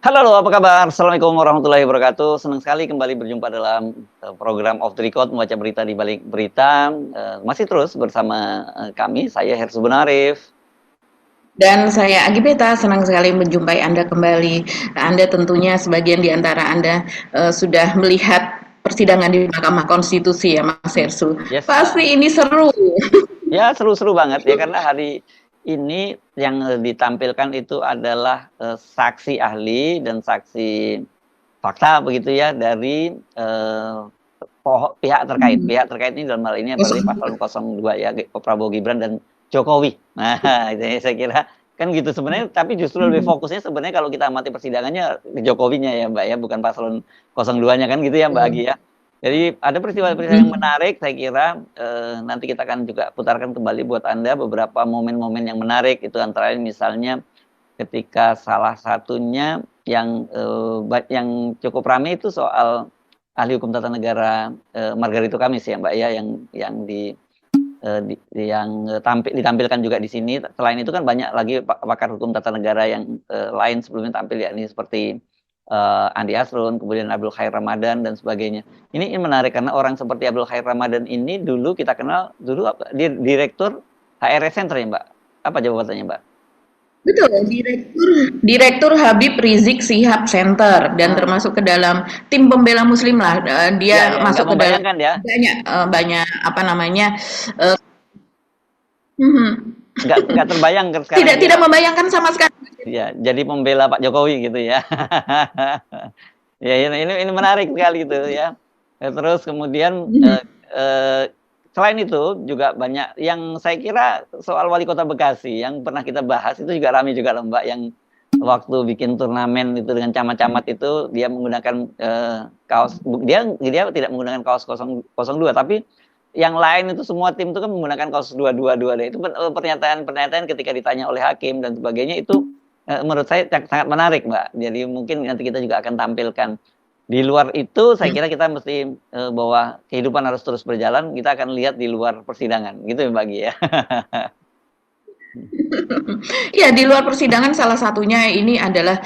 Halo, apa kabar? Assalamualaikum warahmatullahi wabarakatuh. Senang sekali kembali berjumpa dalam program Off the Record, membaca berita di balik berita. Masih terus bersama kami, saya Hersu Benarif. Dan saya Agi Beta, senang sekali menjumpai Anda kembali. Anda tentunya sebagian di antara Anda sudah melihat persidangan di Mahkamah Konstitusi ya Mas Hersu. Yes, Pasti ini seru. ya seru-seru banget ya karena hari ini yang ditampilkan itu adalah saksi ahli dan saksi fakta begitu ya dari pihak terkait. Hmm. Pihak terkait ini dalam hal ini berarti paslon 02 ya, Prabowo Gibran dan Jokowi. Nah, itu saya kira kan gitu sebenarnya, tapi justru lebih fokusnya sebenarnya kalau kita amati persidangannya ke Jokowinya ya Mbak ya, bukan paslon 02-nya kan gitu ya Mbak Agi ya. Jadi ada peristiwa-peristiwa yang menarik, saya kira nanti kita akan juga putarkan kembali buat Anda beberapa momen-momen yang menarik, itu antara lain misalnya ketika salah satunya yang cukup ramai itu soal ahli hukum tata negara Margarito Kamis ya Mbak ya, yang ditampilkan juga di sini. Selain itu kan banyak lagi pakar hukum tata negara yang lain sebelumnya tampil ya, ini seperti Andi Asrun, kemudian Abdul Khair Ramadan dan sebagainya. Ini menarik karena orang seperti Abdul Khair Ramadan ini dulu kita kenal dulu dia direktur HRS Center ya Mbak. Apa jawabannya Mbak? Betul, Direktur Habib Rizik Sihab Center dan Ah, termasuk ke dalam tim pembela Muslim lah. ya Dia ya nggak masuk ke dalam membayangkan ya, banyak apa namanya. eh, mhm. nggak terbayang kan sekarang Tidak dia membayangkan sama sekali. ya jadi pembela Pak Jokowi gitu ya. Ya ini menarik sekali itu ya. Terus kemudian Mhm. selain itu juga banyak yang saya kira soal wali kota Bekasi yang pernah kita bahas itu juga ramai juga loh Mbak, yang waktu bikin turnamen itu dengan camat-camat itu dia menggunakan kaos, dia tidak menggunakan kaos 002 tapi yang lain itu semua tim itu kan menggunakan kaos 222 deh. Itu pernyataan-pernyataan ketika ditanya oleh hakim dan sebagainya itu menurut saya sangat menarik Mbak. Jadi mungkin nanti kita juga akan tampilkan. Di luar itu saya kira kita mesti bahwa kehidupan harus terus berjalan, kita akan lihat di luar persidangan gitu ya Mbak Gi ya. Ya, di luar persidangan salah satunya ini adalah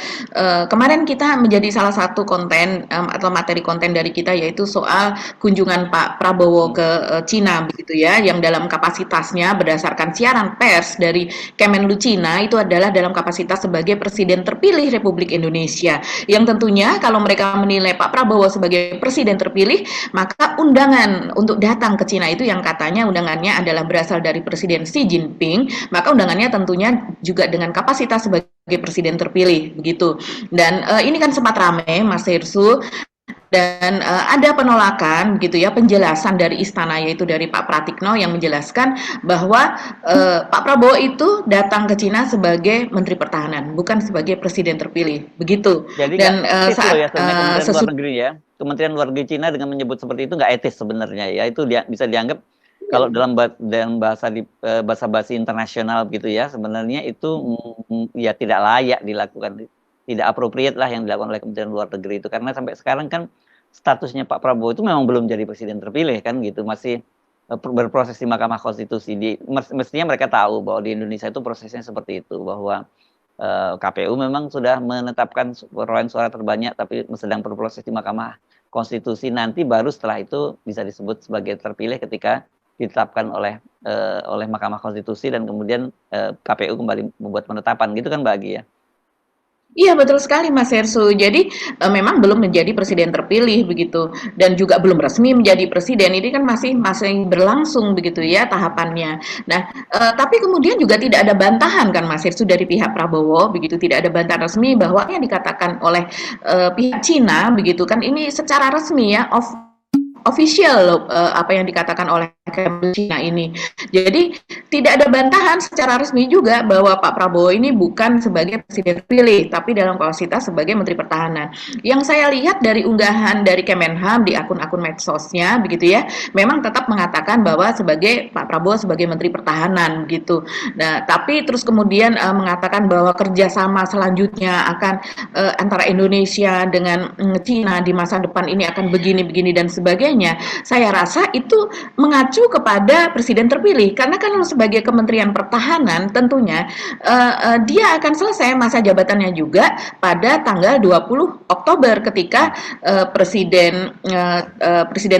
kemarin kita menjadi salah satu konten atau materi konten dari kita yaitu soal kunjungan Pak Prabowo ke Cina begitu ya, yang dalam kapasitasnya berdasarkan siaran pers dari Kemenlu Cina itu adalah dalam kapasitas sebagai presiden terpilih Republik Indonesia. Yang tentunya kalau mereka menilai Pak Prabowo sebagai presiden terpilih, maka undangan untuk datang ke Cina itu yang katanya undangannya adalah berasal dari Presiden Xi Jinping, maka undangannya tentunya juga dengan kapasitas sebagai presiden terpilih begitu. Dan ini kan sempat ramai Mas Hirsu dan ada penolakan gitu ya, penjelasan dari istana yaitu dari Pak Pratikno yang menjelaskan bahwa Pak Prabowo itu datang ke Cina sebagai Menteri Pertahanan bukan sebagai presiden terpilih begitu. Jadi nggak Dan etis loh ya saat sebenarnya Kementerian Luar sesudah Negeri ya. Kementerian Luar Negeri Cina dengan menyebut seperti itu nggak etis sebenarnya ya. Itu bisa dianggap kalau dalam bahasa bahasa basi internasional gitu ya, sebenarnya itu ya tidak layak dilakukan, tidak appropriate lah yang dilakukan oleh Kementerian Luar Negeri itu, karena sampai sekarang kan statusnya Pak Prabowo itu memang belum jadi presiden terpilih kan gitu, masih berproses di Mahkamah Konstitusi. Mestinya mereka tahu bahwa di Indonesia itu prosesnya seperti itu, bahwa KPU memang sudah menetapkan perolehan suara terbanyak tapi sedang berproses di Mahkamah Konstitusi, nanti baru setelah itu bisa disebut sebagai terpilih ketika ditetapkan oleh Mahkamah Konstitusi dan kemudian KPU kembali membuat penetapan gitu kan Mbak Agi ya. Iya betul sekali Mas Hersu. Jadi memang belum menjadi presiden terpilih begitu dan juga belum resmi menjadi presiden. Ini kan masih masih berlangsung begitu ya tahapannya. Nah, tapi kemudian juga tidak ada bantahan kan Mas Hersu dari pihak Prabowo begitu, tidak ada bantahan resmi bahwa yang dikatakan oleh pihak Cina begitu kan ini secara resmi ya official apa yang dikatakan oleh Kemlu Cina ini. Jadi tidak ada bantahan secara resmi juga bahwa Pak Prabowo ini bukan sebagai presiden terpilih, tapi dalam kapasitas sebagai Menteri Pertahanan. Yang saya lihat dari unggahan dari Kemenham di akun-akun medsosnya, begitu ya, memang tetap mengatakan bahwa sebagai Pak Prabowo sebagai Menteri Pertahanan, gitu. Nah, tapi terus kemudian mengatakan bahwa kerjasama selanjutnya akan antara Indonesia dengan Cina di masa depan ini akan begini-begini dan sebagainya. Saya rasa itu mengacu kepada presiden terpilih. Karena kan sebagai Kementerian Pertahanan tentunya dia akan selesai masa jabatannya juga pada tanggal 20 Oktober ketika presiden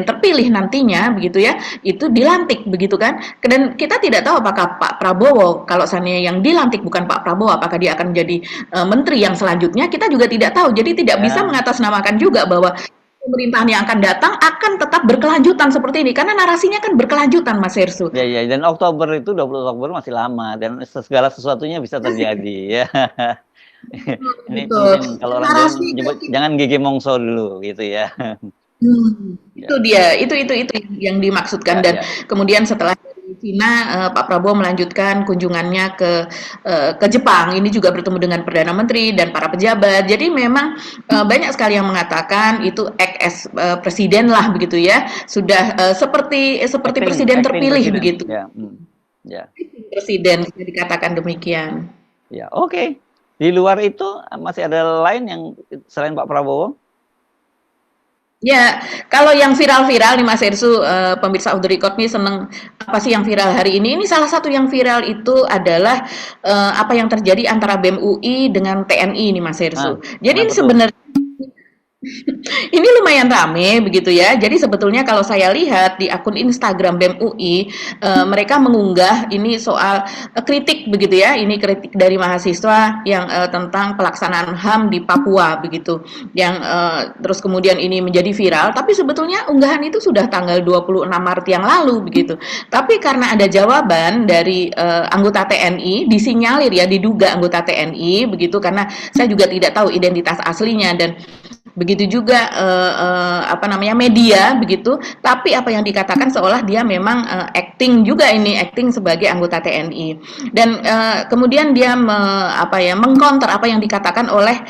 terpilih nantinya begitu ya, itu dilantik begitu kan. Dan kita tidak tahu apakah Pak Prabowo, kalau seandainya yang dilantik bukan Pak Prabowo, apakah dia akan menjadi menteri yang selanjutnya, kita juga tidak tahu. Jadi tidak bisa Ya, mengatasnamakan juga bahwa pemerintahan yang akan datang akan tetap berkelanjutan seperti ini karena narasinya kan berkelanjutan, Mas Hersu. ya, ya. Dan Oktober itu 20 Oktober masih lama dan segala sesuatunya bisa terjadi ya. Ini Betul. mungkin kalau orang Jawa Narasi nyebut jangan gigi mongso dulu gitu ya. Itu Ya, dia, itu yang dimaksudkan. ya, Dan ya. kemudian setelah dari Cina, Pak Prabowo melanjutkan kunjungannya ke Jepang. Ini juga bertemu dengan Perdana Menteri dan para pejabat. Jadi memang banyak sekali yang mengatakan itu ex presiden lah begitu ya. Sudah seperti presiden Acting terpilih presiden. begitu. Ya, ya, Presiden bisa dikatakan demikian. ya. Oke. Di luar itu masih ada lain yang selain Pak Prabowo? Ya, kalau yang viral-viral nih Mas Ersu, pemirsa Off the Record nih seneng apa sih yang viral hari ini? Ini salah satu yang viral itu adalah apa yang terjadi antara BEM UI dengan TNI nih Mas Ah, Ersu. Jadi kenapa tuh? sebenarnya ini lumayan rame begitu ya. Jadi sebetulnya kalau saya lihat di akun Instagram BEM UI, mereka mengunggah ini soal kritik begitu ya. Ini kritik dari mahasiswa yang tentang pelaksanaan HAM di Papua begitu. Yang terus kemudian ini menjadi viral, tapi sebetulnya unggahan itu sudah tanggal 26 Maret yang lalu begitu. Tapi karena ada jawaban dari anggota TNI, disinyalir ya, diduga anggota TNI begitu, karena saya juga tidak tahu identitas aslinya. Dan begitu juga apa namanya media begitu, tapi apa yang dikatakan seolah dia memang acting juga, ini acting sebagai anggota TNI. Dan kemudian dia mengcounter apa yang dikatakan oleh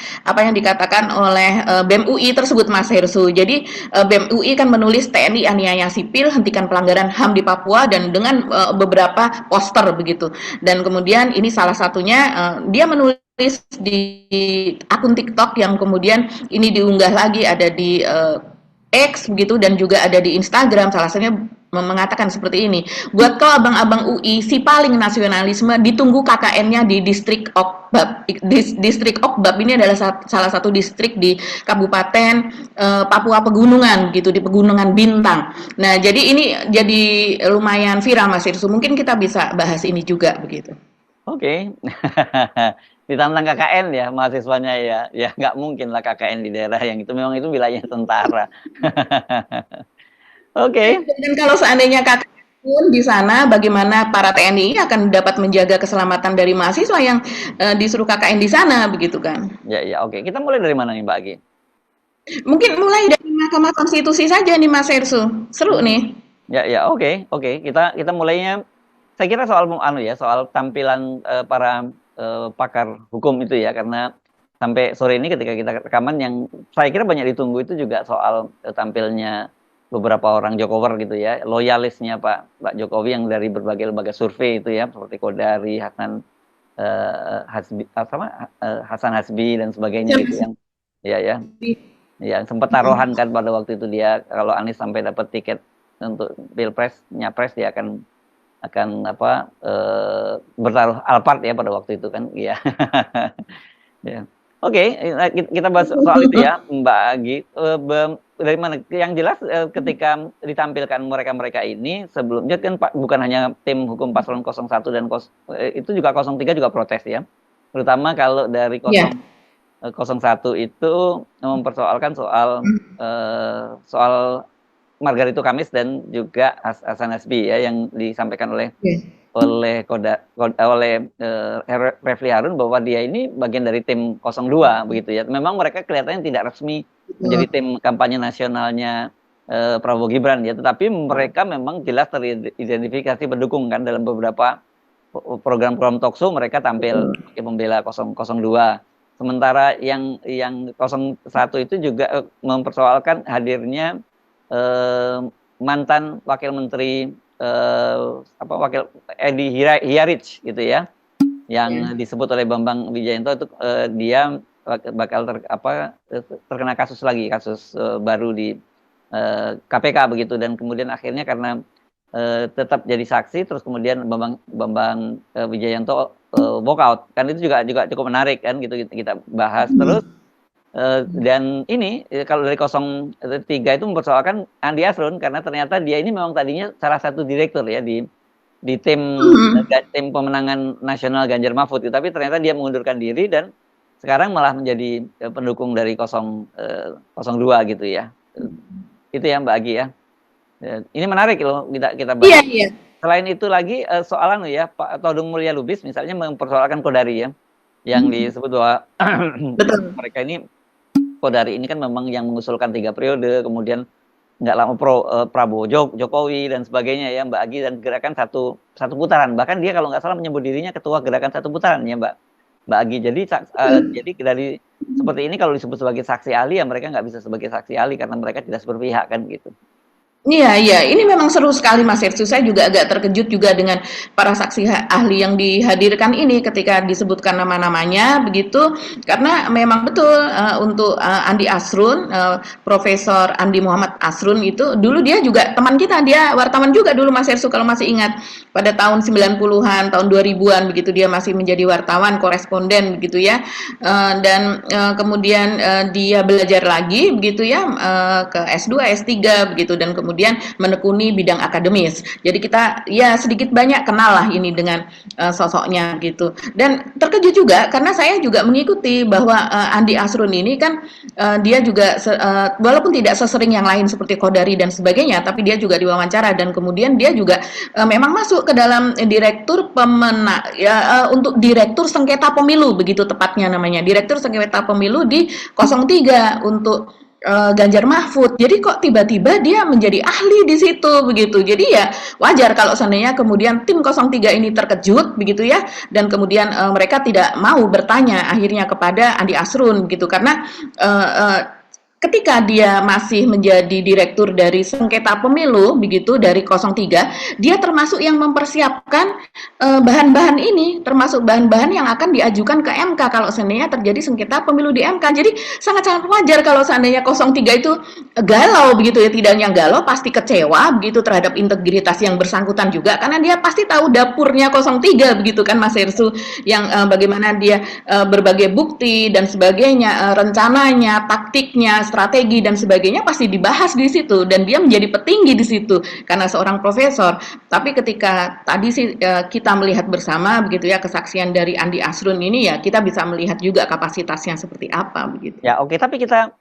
BEM UI tersebut, Mas Hersu. Jadi BEM UI kan menulis TNI aniaya sipil, hentikan pelanggaran HAM di Papua, dan dengan beberapa poster begitu. Dan kemudian ini salah satunya dia menulis di akun TikTok yang kemudian ini diunggah lagi, ada di X begitu, dan juga ada di Instagram. Salah satunya mengatakan seperti ini. Buat kau abang-abang UI si paling nasionalisme, ditunggu KKN-nya di distrik Okbab. Distrik Okbab ini adalah salah satu distrik di Kabupaten Papua Pegunungan gitu, di Pegunungan Bintang. Nah, jadi ini jadi lumayan viral Mas Irsu. Mungkin kita bisa bahas ini juga begitu. Oke. Ditantang KKN ya mahasiswanya ya. Ya nggak mungkin lah KKN di daerah yang itu memang itu wilayah tentara. Oke. Dan kalau seandainya kakak pun di sana, bagaimana para TNI akan dapat menjaga keselamatan dari mahasiswa yang disuruh KKN di sana, begitu kan? Ya, ya, oke. Kita mulai dari mana nih, Mbak Agi? Mungkin mulai dari Mahkamah Konstitusi saja nih, Mas Ersu. Seru Hmm. nih. Ya, ya, oke, oke. Kita mulainya. Saya kira soal soal tampilan para pakar hukum itu ya, karena sampai sore ini ketika kita rekaman yang saya kira banyak ditunggu itu juga soal tampilnya beberapa orang Jokower gitu ya, loyalisnya Pak Jokowi yang dari berbagai lembaga survei itu ya, seperti Kodari, Hasan Hasbi dan sebagainya gitu yang ya, ya, ya sempat taruhan kan pada waktu itu dia kalau Anies sampai dapat tiket untuk pilpres nyapres dia akan bertaruh Alphard ya pada waktu itu kan ya. Ya. Oke, kita bahas soal itu ya Mbak Agi. Dari mana yang jelas ketika ditampilkan mereka-mereka ini sebelumnya kan bukan hanya tim hukum paslon 01 dan itu juga 03 juga protes ya. Terutama kalau dari 01 itu mempersoalkan soal Margarito Kamis dan juga Hasan Hasbi ya yang disampaikan oleh Refli Harun bahwa dia ini bagian dari tim 02 begitu ya. Memang mereka kelihatannya tidak resmi menjadi tim kampanye nasionalnya Prabowo Gibran ya, tetapi mereka memang jelas teridentifikasi pendukung kan dalam beberapa program-program talkshow mereka tampil sebagai pembela 002. Sementara yang 01 itu juga mempersoalkan hadirnya mantan wakil menteri wakil Edi Hiarich gitu ya, yang disebut oleh Bambang Wijayanto itu dia bakal terkena kasus baru di KPK begitu, dan kemudian akhirnya karena tetap jadi saksi, terus kemudian Bambang Wijayanto walk out, kan itu juga cukup menarik kan gitu kita bahas terus. Dan ini kalau dari 03 itu mempersoalkan Andi Asrun karena ternyata dia ini memang tadinya salah satu direktur ya di tim pemenangan nasional Ganjar Mahfud, tapi ternyata dia mengundurkan diri dan sekarang malah menjadi pendukung dari 02 gitu ya. Itu ya Mbak Agi ya. Ini menarik loh kita bahas. Iya. Selain itu lagi soalan ya Pak Todung Mulya Lubis misalnya mempersoalkan Kodari ya, yang disebut bahwa mereka ini Kodari ini kan memang yang mengusulkan 3 periode, kemudian nggak lama Prabowo Jokowi dan sebagainya ya Mbak Agi, dan gerakan satu putaran, bahkan dia kalau nggak salah menyebut dirinya ketua gerakan 1 putaran ya Mbak Agi. Jadi dari seperti ini kalau disebut sebagai saksi ahli ya mereka nggak bisa sebagai saksi ahli karena mereka tidak berpihak kan gitu. Iya, ini memang seru sekali Mas Hersu. Saya juga agak terkejut juga dengan para saksi ahli yang dihadirkan ini ketika disebutkan nama-namanya begitu, karena memang betul untuk Andi Asrun, Profesor Andi Muhammad Asrun itu dulu dia juga teman kita, dia wartawan juga dulu Mas Hersu kalau masih ingat pada tahun 90-an, tahun 2000-an begitu dia masih menjadi wartawan koresponden begitu ya. Dan kemudian dia belajar lagi begitu ya ke S2, S3 begitu, dan kemudian menekuni bidang akademis. Jadi kita ya sedikit banyak kenal lah ini dengan sosoknya gitu. Dan terkejut juga karena saya juga mengikuti bahwa Andi Asrun ini kan dia juga walaupun tidak sesering yang lain seperti Kodari dan sebagainya, tapi dia juga diwawancara dan kemudian dia juga memang masuk ke dalam direktur untuk direktur sengketa pemilu begitu tepatnya namanya. Direktur sengketa pemilu di 03 untuk Ganjar Mahfud. Jadi kok tiba-tiba dia menjadi ahli di situ begitu. Jadi ya wajar kalau seandainya kemudian tim 03 ini terkejut begitu ya, dan kemudian mereka tidak mau bertanya akhirnya kepada Andi Asrun gitu, karena ketika dia masih menjadi direktur dari sengketa pemilu begitu dari 03, dia termasuk yang mempersiapkan bahan-bahan ini, termasuk bahan-bahan yang akan diajukan ke MK kalau seandainya terjadi sengketa pemilu di MK. Jadi sangat-sangat wajar kalau seandainya 03 itu galau begitu ya, tidak hanya galau, pasti kecewa begitu terhadap integritas yang bersangkutan juga, karena dia pasti tahu dapurnya 03 begitu kan Mas Hersu, yang bagaimana dia berbagai bukti dan sebagainya, rencananya, taktiknya, strategi dan sebagainya pasti dibahas di situ, dan dia menjadi petinggi di situ karena seorang profesor. Tapi ketika tadi sih kita melihat bersama begitu ya kesaksian dari Andi Asrun ini, ya kita bisa melihat juga kapasitasnya seperti apa begitu. Ya oke, tapi kita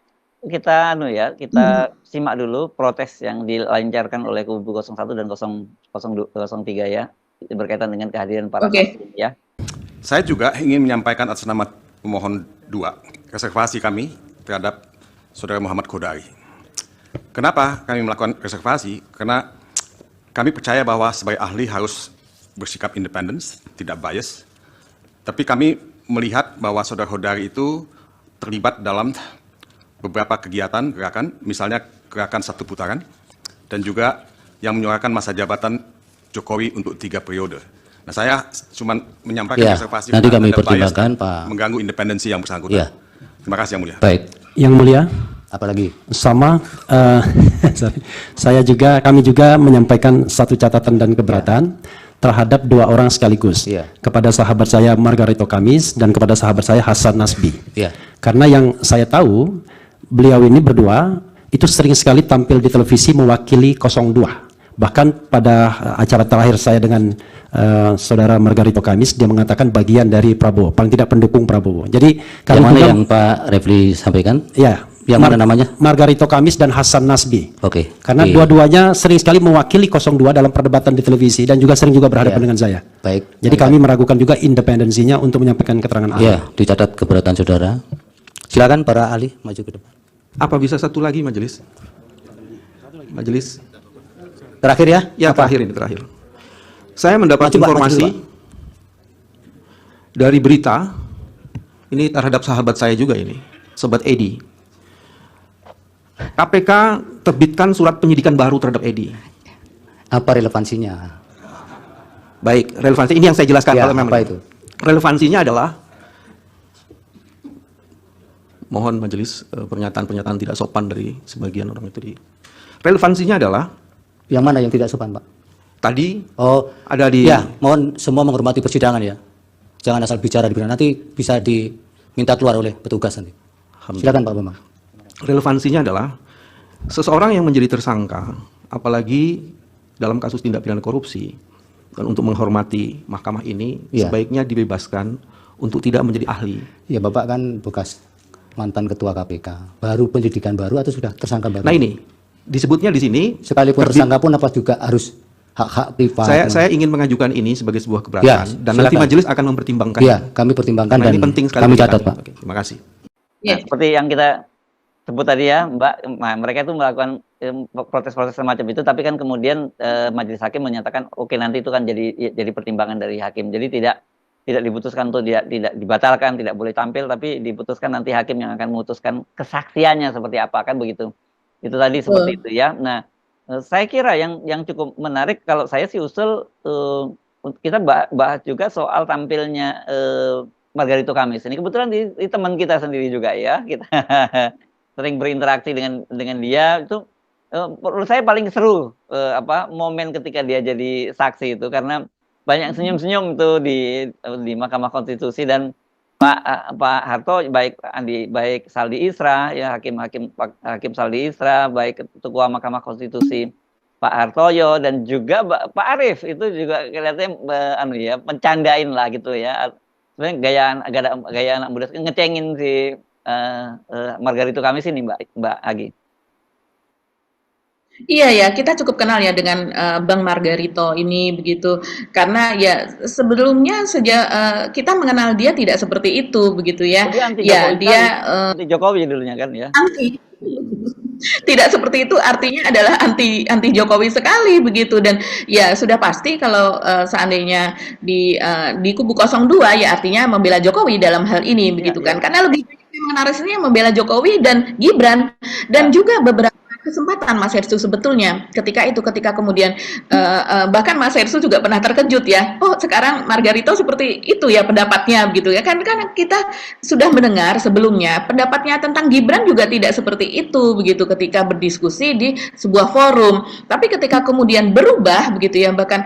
simak dulu protes yang dilancarkan oleh kubu 01 dan 03 ya berkaitan dengan kehadiran para saksi ya. Saya juga ingin menyampaikan atas nama pemohon 2 reservasi kami terhadap Saudara Muhammad Kodari. Kenapa kami melakukan reservasi? Karena kami percaya bahwa sebagai ahli harus bersikap independen, tidak bias. Tapi kami melihat bahwa Saudara Kodari itu terlibat dalam beberapa kegiatan gerakan, misalnya gerakan 1 putaran, dan juga yang menyuarakan masa jabatan Jokowi untuk 3 periode. Nah, saya cuma menyampaikan reservasi nanti kami pertimbangkan Pak, mengganggu independensi yang bersangkutan. Terima kasih Yang Mulia. Baik. Yang Mulia, apalagi sama kami juga menyampaikan satu catatan dan keberatan terhadap 2 orang sekaligus, kepada sahabat saya Margarito Kamis dan kepada sahabat saya Hasan Nasbi. Karena yang saya tahu beliau ini berdua itu sering sekali tampil di televisi mewakili 02. Bahkan pada acara terakhir saya dengan saudara Margarito Kamis, dia mengatakan bagian dari Prabowo, paling tidak pendukung Prabowo. Jadi yang mana yang Pak Refli sampaikan? Ya, yang mana namanya? Margarito Kamis dan Hasan Nasbi. Oke. Karena dua-duanya sering sekali mewakili 02 dalam perdebatan di televisi dan juga sering juga berhadapan dengan saya. Baik. Jadi kami meragukan juga independensinya untuk menyampaikan keterangan ahli. Ya, dicatat keberatan saudara. Silakan para ahli maju ke depan. Apa bisa satu lagi majelis? Majelis. Terakhir ya? Ya, terakhir. Saya mendapat informasi dari berita ini terhadap sahabat saya juga ini, Sobat Edi. KPK terbitkan surat penyidikan baru terhadap Edi. Apa relevansinya? Baik, relevansi ini yang saya jelaskan. Ya, apa itu? Relevansinya adalah, mohon majelis pernyataan-pernyataan tidak sopan dari sebagian orang itu. Relevansinya adalah, yang mana yang tidak sopan, Pak? tadi Oh, ada di ya, mohon semua menghormati persidangan ya. Jangan asal bicara di nanti bisa diminta keluar oleh petugas nanti. Silakan Pak Bambang. relevansinya adalah seseorang yang menjadi tersangka, apalagi dalam kasus tindak pidana korupsi, dan untuk menghormati mahkamah ini sebaiknya dibebaskan untuk tidak menjadi ahli. Ya, Bapak kan bekas mantan ketua KPK, baru penyidikan baru atau sudah tersangka baru? Nah ini disebutnya di sini sekalipun tersangka pun apa juga harus hak-hak privat. Saya ingin mengajukan ini sebagai sebuah keberatan dan nanti majelis akan mempertimbangkan. Iya, kami pertimbangkan dan ini penting sekali kami catat, Pak. Oke, terima kasih. Nah, seperti yang kita sebut tadi ya, Mbak, mereka itu melakukan protes-protes semacam itu, tapi kan kemudian majelis hakim menyatakan oke, nanti itu kan jadi pertimbangan dari hakim. Jadi tidak diputuskan untuk tidak dibatalkan, tidak boleh tampil, tapi diputuskan nanti hakim yang akan memutuskan kesaksiannya seperti apa, kan begitu. Itu tadi seperti itu ya. Nah, saya kira yang cukup menarik kalau saya sih usul kita bahas juga soal tampilnya Margarito Kamis ini. Kebetulan di teman kita sendiri juga ya, kita sering berinteraksi dengan dia. Itu menurut saya paling seru momen ketika dia jadi saksi itu, karena banyak senyum-senyum tuh di Mahkamah Konstitusi. Dan Pak Harto, baik Saldi Isra ya, hakim Saldi Isra, baik Ketua Mahkamah Konstitusi Pak Hartoyo, dan juga Pak Arief itu juga kelihatannya mencandain lah gitu ya. Sebenarnya gaya anak muda, ngecengin si Margarito Kamis ini, Mbak Agi. Iya ya, kita cukup kenal ya dengan Bang Margarito ini begitu, karena ya sebelumnya sejak kita mengenal dia tidak seperti itu begitu ya. Ya dia anti Jokowi dulunya kan ya. Anti. Tidak seperti itu, artinya adalah anti Jokowi sekali begitu. Dan ya sudah pasti kalau seandainya di kubu 02 ya artinya membela Jokowi dalam hal ini begitu kan. Karena lebih banyak yang narasinya membela Jokowi dan Gibran, dan juga beberapa kesempatan Mas Hersu sebetulnya ketika kemudian bahkan Mas Hersu juga pernah terkejut ya, oh sekarang Margarito seperti itu ya pendapatnya begitu ya, kan kita sudah mendengar sebelumnya pendapatnya tentang Gibran juga tidak seperti itu begitu ketika berdiskusi di sebuah forum, tapi ketika kemudian berubah begitu ya, bahkan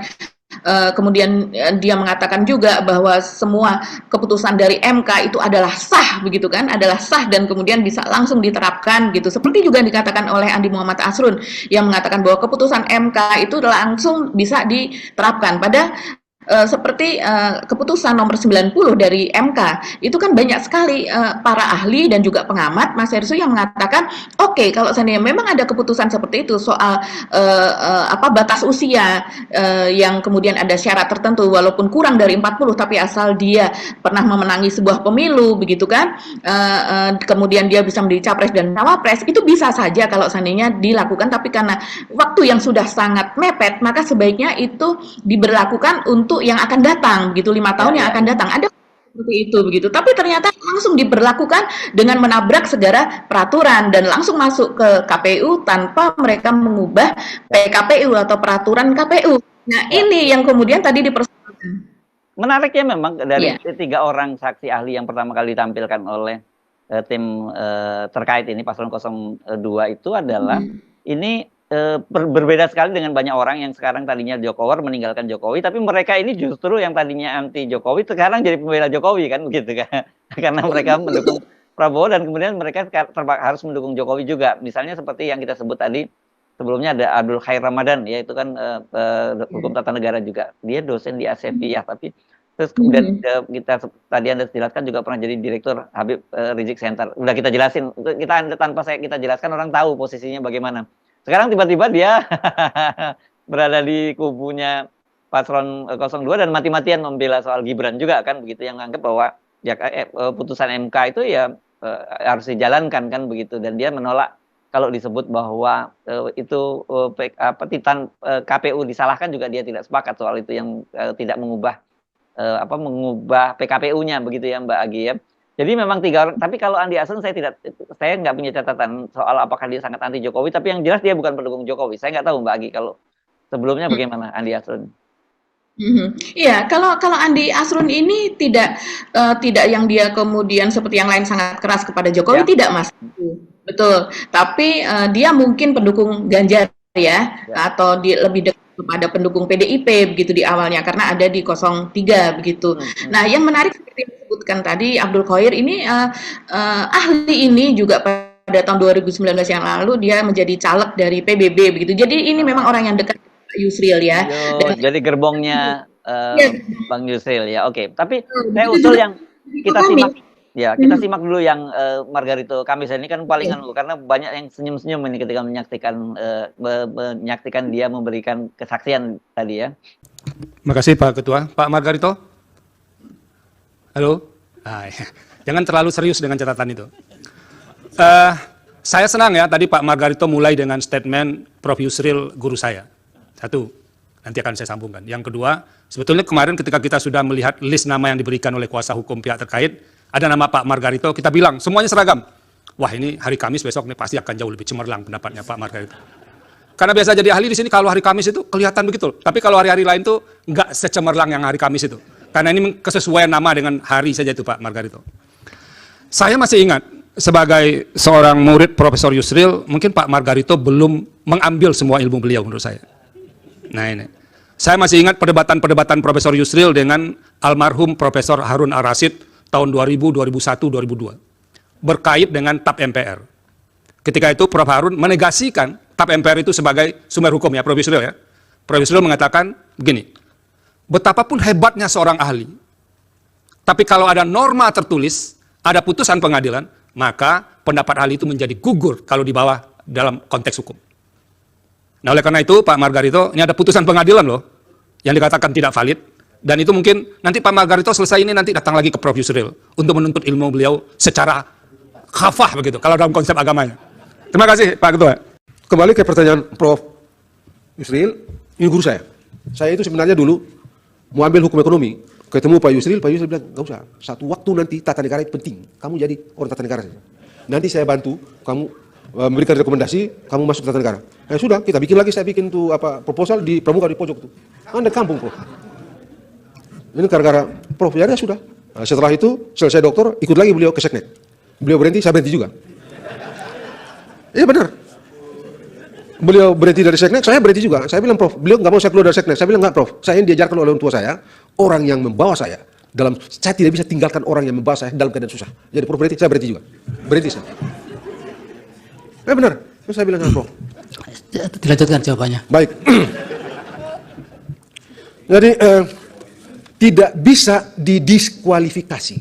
kemudian dia mengatakan juga bahwa semua keputusan dari MK itu adalah sah begitu kan, adalah sah dan kemudian bisa langsung diterapkan gitu. Seperti juga dikatakan oleh Andi Muhammad Asrun yang mengatakan bahwa keputusan MK itu langsung bisa diterapkan pada seperti keputusan nomor 90 dari MK itu kan banyak sekali para ahli dan juga pengamat Mas Hersu yang mengatakan oke, kalau seandainya memang ada keputusan seperti itu soal batas usia yang kemudian ada syarat tertentu walaupun kurang dari 40 tapi asal dia pernah memenangi sebuah pemilu begitu kan, kemudian dia bisa menjadi capres dan cawapres, itu bisa saja kalau seandainya dilakukan, tapi karena waktu yang sudah sangat mepet maka sebaiknya itu diberlakukan untuk yang akan datang begitu, 5 tahun yang akan datang, ada seperti itu begitu. Tapi ternyata langsung diberlakukan dengan menabrak segala peraturan dan langsung masuk ke KPU tanpa mereka mengubah PKPU atau peraturan KPU. Nah ini yang kemudian tadi dipersoalkan. Menarik ya memang dari 3 orang saksi ahli yang pertama kali ditampilkan oleh tim terkait ini paslon 02 itu adalah ini berbeda sekali dengan banyak orang yang sekarang tadinya Jokowi meninggalkan Jokowi, tapi mereka ini justru yang tadinya anti Jokowi sekarang jadi pembela Jokowi kan begitu kan, karena mereka mendukung Prabowo dan kemudian mereka harus mendukung Jokowi juga. Misalnya seperti yang kita sebut tadi sebelumnya ada Abdul Khair Ramadan ya, itu kan hukum tata negara juga, dia dosen di Asefiyah, tapi terus kemudian kita tadi Anda jelaskan juga pernah jadi direktur Habib Rizik Center. Udah kita jelasin, tanpa kita jelaskan orang tahu posisinya bagaimana. Sekarang tiba-tiba dia berada di kubunya paslon 02 dan mati-matian membela soal Gibran juga kan begitu, yang menganggap bahwa ya putusan MK itu ya harus dijalankan kan begitu, dan dia menolak kalau disebut bahwa itu petitan KPU disalahkan, juga dia tidak sepakat soal itu yang tidak mengubah PKPU-nya begitu ya Mbak Agi ya. Jadi memang 3 orang, tapi kalau Andi Asrun saya nggak punya catatan soal apakah dia sangat anti Jokowi, tapi yang jelas dia bukan pendukung Jokowi. Saya nggak tahu Mbak Agi kalau sebelumnya bagaimana Andi Asrun. Iya, kalau Andi Asrun ini tidak yang dia kemudian seperti yang lain sangat keras kepada Jokowi, tidak Mas. Betul. Tapi dia mungkin pendukung Ganjar ya, atau lebih dekat kepada pendukung PDIP begitu di awalnya karena ada di 03 begitu. Nah, yang menarik seperti yang disebutkan tadi Abdul Khoir ini ahli ini juga pada tahun 2019 yang lalu dia menjadi caleg dari PBB begitu. Jadi ini memang orang yang dekat dengan Pak Yusril ya. Dan Jadi gerbongnya Bang Yusril ya. Oke, tapi saya usul yang kita simak. Ya, kita simak dulu yang Margarito Kamis ini kan palingan karena banyak yang senyum-senyum ini ketika menyaksikan dia memberikan kesaksian tadi ya. Makasih Pak Ketua. Pak Margarito? Halo? Jangan terlalu serius dengan catatan itu. Saya senang ya tadi Pak Margarito mulai dengan statement Prof. Yusril guru saya. Satu, nanti akan saya sambungkan. Yang kedua, sebetulnya kemarin ketika kita sudah melihat list nama yang diberikan oleh kuasa hukum pihak terkait, ada nama Pak Margarito, kita bilang semuanya seragam. Wah ini hari Kamis besok nih pasti akan jauh lebih cemerlang pendapatnya Pak Margarito. Karena biasa jadi ahli di sini kalau hari Kamis itu kelihatan begitu. Tapi kalau hari-hari lain tuh nggak secemerlang yang hari Kamis itu. Karena ini kesesuaian nama dengan hari saja itu Pak Margarito. Saya masih ingat sebagai seorang murid Profesor Yusril, mungkin Pak Margarito belum mengambil semua ilmu beliau menurut saya. Nah ini. Saya masih ingat perdebatan-perdebatan Profesor Yusril dengan almarhum Profesor Harun Ar-Rasyid tahun 2000, 2001, 2002 berkait dengan TAP MPR. Ketika itu Prof. Harun menegasikan TAP MPR itu sebagai sumber hukum ya, Prof. Yusril ya. Prof. Yusril mengatakan begini, betapapun hebatnya seorang ahli, tapi kalau ada norma tertulis, ada putusan pengadilan, maka pendapat ahli itu menjadi gugur kalau dibawa dalam konteks hukum. Nah oleh karena itu Pak Margarito, ini ada putusan pengadilan loh, yang dikatakan tidak valid, dan itu mungkin nanti Pak Margarito selesai ini nanti datang lagi ke Prof. Yusril untuk menuntut ilmu beliau secara khafah begitu, kalau dalam konsep agamanya. Terima kasih Pak Ketua. Kembali ke pertanyaan Prof. Yusril, ini guru saya. Saya itu sebenarnya dulu mau ambil hukum ekonomi, ketemu Pak Yusril bilang, nggak usah, satu waktu nanti tata negara itu penting, kamu jadi orang tata negara saja. Nanti saya bantu, kamu memberikan rekomendasi, kamu masuk tata negara. Sudah, kita bikin lagi, saya bikin tuh proposal di pramuka di pojok tuh. Anda kampung, Prof. Ini gara-gara Prof. Ya sudah. Nah, setelah itu selesai doktor, ikut lagi beliau ke Seknek. Beliau berhenti, saya berhenti juga. Iya benar. Beliau berhenti dari Seknek, saya berhenti juga. Saya bilang Prof, beliau nggak mau saya keluar dari Seknek. Saya bilang nggak Prof, saya ini diajarkan oleh orang tua saya, orang yang membawa saya saya tidak bisa tinggalkan orang yang membawa saya dalam keadaan susah. Jadi Prof berhenti, saya berhenti juga. Berhenti saya. Benar. Saya bilang nggak Prof. Dilanjutkan jawabannya. Baik. Jadi tidak bisa didiskualifikasi.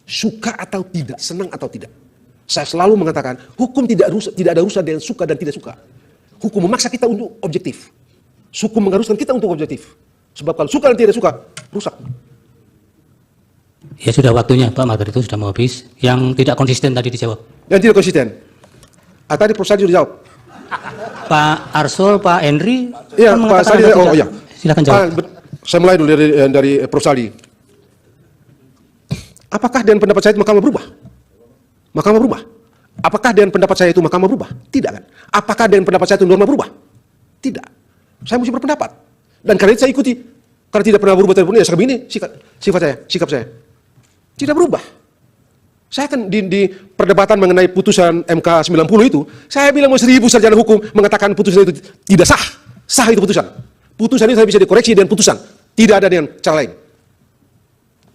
Suka atau tidak, senang atau tidak. Saya selalu mengatakan, hukum tidak ada urusan dengan suka dan tidak suka. Hukum memaksa kita untuk objektif. Hukum mengharuskan kita untuk objektif. Sebab kalau suka dan tidak suka, rusak. Ya sudah waktunya Pak Margarito sudah mau habis. Yang tidak konsisten tadi dijawab. Yang tidak konsisten. Tadi Prof. Sadi sudah jawab. Pak Arsul, Pak Henry. Iya, Pak Sadi. Oh iya. Silakan jawab. Saya mulai dulu dari Prof. Sadi. Apakah dengan pendapat saya itu Mahkamah berubah? Mahkamah berubah. Apakah dengan pendapat saya itu Mahkamah berubah? Tidak kan? Apakah dengan pendapat saya itu norma berubah? Tidak. Saya mesti berpendapat. Dan karena itu saya ikuti. Karena tidak pernah berubah telepon, ya seperti ini sikap saya. Tidak berubah. Saya kan di perdebatan mengenai putusan MK 90 itu, saya bilang 1000 sarjana hukum mengatakan putusan itu tidak sah. Sah itu putusan. Putusan itu bisa dikoreksi dengan putusan. Tidak ada dengan cara lain.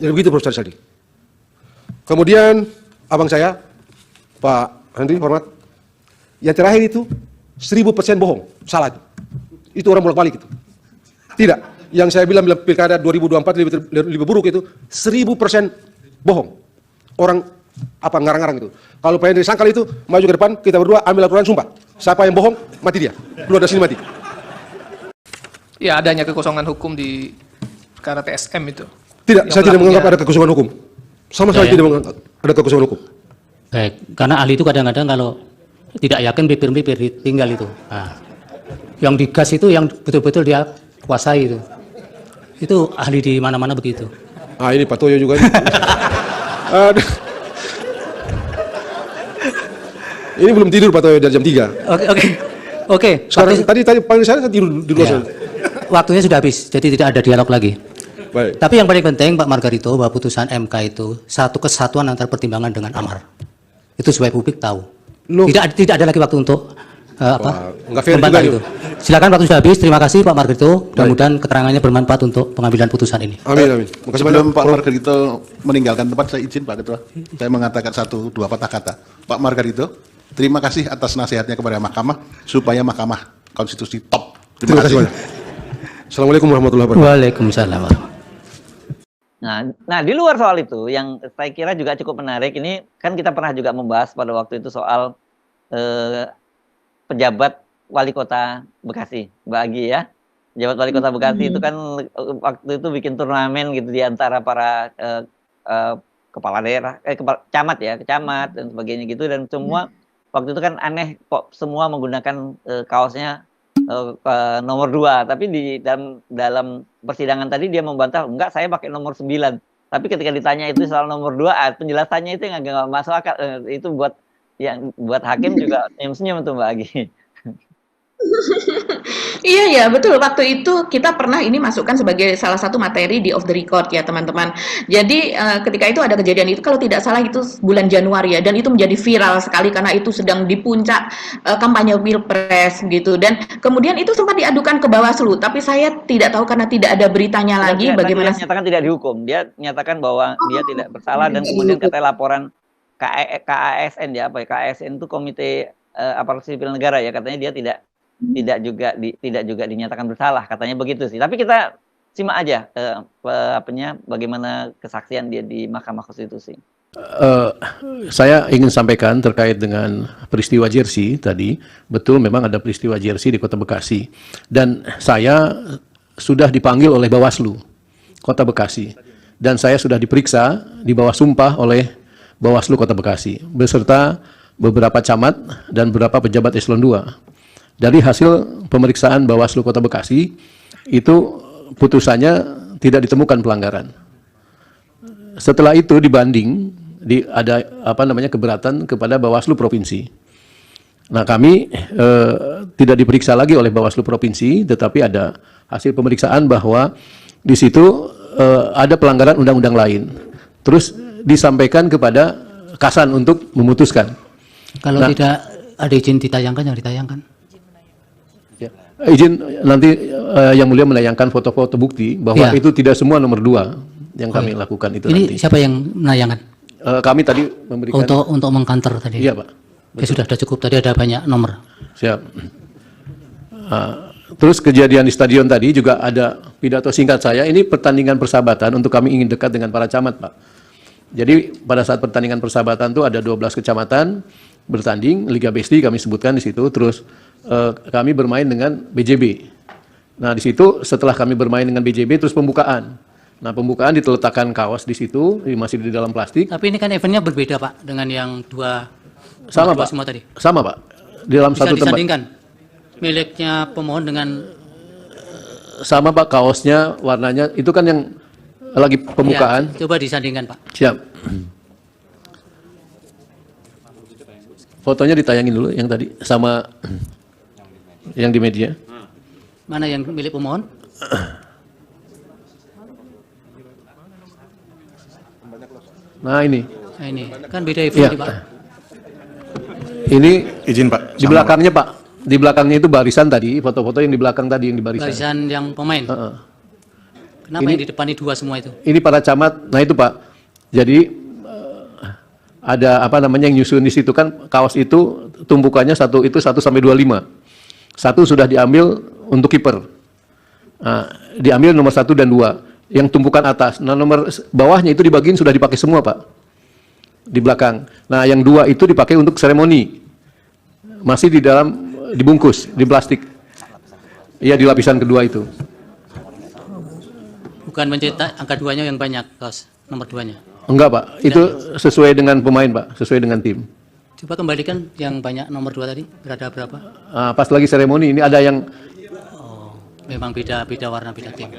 Jadi begitu Prof. Sadi. Kemudian abang saya, Pak Henry, hormat. Yang terakhir itu 1000% bohong. Salah itu. Itu orang bolak-balik itu. Tidak. Yang saya bilang pilkada 2024 lebih buruk itu 1000% bohong. Orang ngarang-ngarang itu. Kalau Pak Henry sangkal itu, maju ke depan, kita berdua ambil aturan sumpah. Siapa yang bohong, mati dia. Keluar dari sini mati. Ya, adanya kekosongan hukum di perkara TSM itu. Tidak, saya tidak menganggap ada kekosongan hukum. Sama sekali tidak menganggap ada kekosongan hukum. Baik, karena ahli itu kadang-kadang kalau tidak yakin bibir-bibir tinggal itu. Nah, yang digas itu yang betul-betul dia kuasai itu. Itu ahli di mana-mana begitu. Ini Pak Toyo juga. Ini belum tidur Pak Toyo dari jam 3. Oke. Sekarang tadi panggil saya tidur di luar sana. Waktunya sudah habis, jadi tidak ada dialog lagi. Baik. Tapi yang paling penting Pak Margarito, bahwa putusan MK itu satu kesatuan antara pertimbangan dengan amar. Itu supaya publik tahu. Tidak ada lagi waktu untuk nggak fair membantah juga itu. Silakan, waktu sudah habis. Terima kasih Pak Margarito. Mudah-mudahan keterangannya bermanfaat untuk pengambilan putusan ini. Amin, amin. Makasih Sebelum banyak. Pak Margarito meninggalkan tempat, saya izin Pak Ketua, saya mengatakan dua patah kata. Pak Margarito, terima kasih atas nasihatnya kepada Mahkamah supaya Mahkamah Konstitusi top. Terima kasih banyak. Assalamualaikum warahmatullahi wabarakatuh. Waalaikumsalam. Nah, di luar soal itu, yang saya kira juga cukup menarik, ini kan kita pernah juga membahas pada waktu itu soal pejabat wali kota Bekasi, Mbak Agi ya. Pejabat wali kota Bekasi itu kan waktu itu bikin turnamen gitu di antara para kepala daerah, camat ya, kecamat dan sebagainya gitu, dan semua waktu itu kan aneh kok semua menggunakan kaosnya nomor 2, tapi di dalam persidangan tadi dia membantah, enggak, saya pakai nomor 9. Tapi ketika ditanya itu soal nomor 2, penjelasannya itu yang nggak masuk akal. Itu buat hakim juga senyum-senyum tuh Mbak Agi. Iya ya, betul. Waktu itu kita pernah ini masukkan sebagai salah satu materi di off the record ya teman-teman. Jadi ketika itu ada kejadian itu, kalau tidak salah itu bulan Januari ya, dan itu menjadi viral sekali karena itu sedang di puncak kampanye Pilpres gitu. Dan kemudian itu sempat diadukan ke Bawaslu, tapi saya tidak tahu karena tidak ada beritanya lagi bagaimana. Dia nyatakan tidak dihukum. Dia nyatakan bahwa dia tidak bersalah, dan kemudian katanya laporan KASN ya, apa ya? KASN itu Komite Aparatur Sipil Negara ya, katanya dia tidak juga dinyatakan bersalah, katanya begitu sih. Tapi kita simak aja bagaimana kesaksian dia di Mahkamah Konstitusi. Saya ingin sampaikan terkait dengan peristiwa Jersey tadi. Betul, memang ada peristiwa Jersey di Kota Bekasi, dan saya sudah dipanggil oleh Bawaslu Kota Bekasi, dan saya sudah diperiksa di bawah sumpah oleh Bawaslu Kota Bekasi beserta beberapa camat dan beberapa pejabat eselon 2. Dari hasil pemeriksaan Bawaslu Kota Bekasi itu putusannya tidak ditemukan pelanggaran. Setelah itu dibanding, ada keberatan kepada Bawaslu Provinsi. Nah, kami tidak diperiksa lagi oleh Bawaslu Provinsi, tetapi ada hasil pemeriksaan bahwa di situ ada pelanggaran undang-undang lain. Terus disampaikan kepada Kasan untuk memutuskan. Kalau tidak ada izin ditayangkan, yang ditayangkan. Izin nanti Yang Mulia menayangkan foto-foto bukti bahwa itu tidak semua nomor 2 yang kami lakukan itu. Ini nanti. siapa yang menayangkan? Kami tadi memberikan. Untuk mengkanter tadi. Iya Pak. Ya sudah cukup, tadi ada banyak nomor. Siap. Terus kejadian di stadion tadi juga ada pidato singkat saya. Ini pertandingan persahabatan untuk kami ingin dekat dengan para camat Pak. Jadi pada saat pertandingan persahabatan itu ada 12 kecamatan bertanding, Liga Besti kami sebutkan di situ. Terus kami bermain dengan BJB. Nah, di situ setelah kami bermain dengan BJB terus pembukaan. Nah, pembukaan diteletakkan kaos di situ, masih di dalam plastik. Tapi ini kan eventnya berbeda Pak dengan yang sama Pak. Semua tadi. Sama Pak. Di dalam Bisa satu tempat. disandingkan miliknya pemohon dengan sama Pak, kaosnya warnanya itu kan yang lagi pembukaan. Ya, coba disandingkan Pak. Siap. Fotonya ditayangin dulu yang tadi sama yang di media. Mana yang milik pemohon? Nah ini. Nah, ini kan beda event Pak. Ini izin Pak. Di belakangnya Pak. Di belakangnya itu barisan tadi, foto-foto yang di belakang tadi yang di barisan. Barisan yang pemain. Kenapa Ini- yang di depan ini 2 semua itu? Ini para camat. Nah itu Pak. Jadi ada yang nyusun di situ kan kaos itu tumpukannya 1 sampai 25. 1 sudah diambil untuk kiper. Nah, diambil nomor 1 dan 2. Yang tumpukan atas. Nah, nomor bawahnya itu dibagiin sudah dipakai semua, Pak. Di belakang. Nah, yang 2 itu dipakai untuk seremoni. Masih di dalam dibungkus di plastik. Iya, di lapisan kedua itu. Bukan mencetak angka 2-nya yang banyak, kaos nomor 2-nya. Enggak, Pak. Itu sesuai dengan pemain, Pak. Sesuai dengan tim. Coba kembalikan yang banyak nomor 2 tadi, berada berapa? Pas lagi seremoni ini ada yang Memang beda warna, beda tim.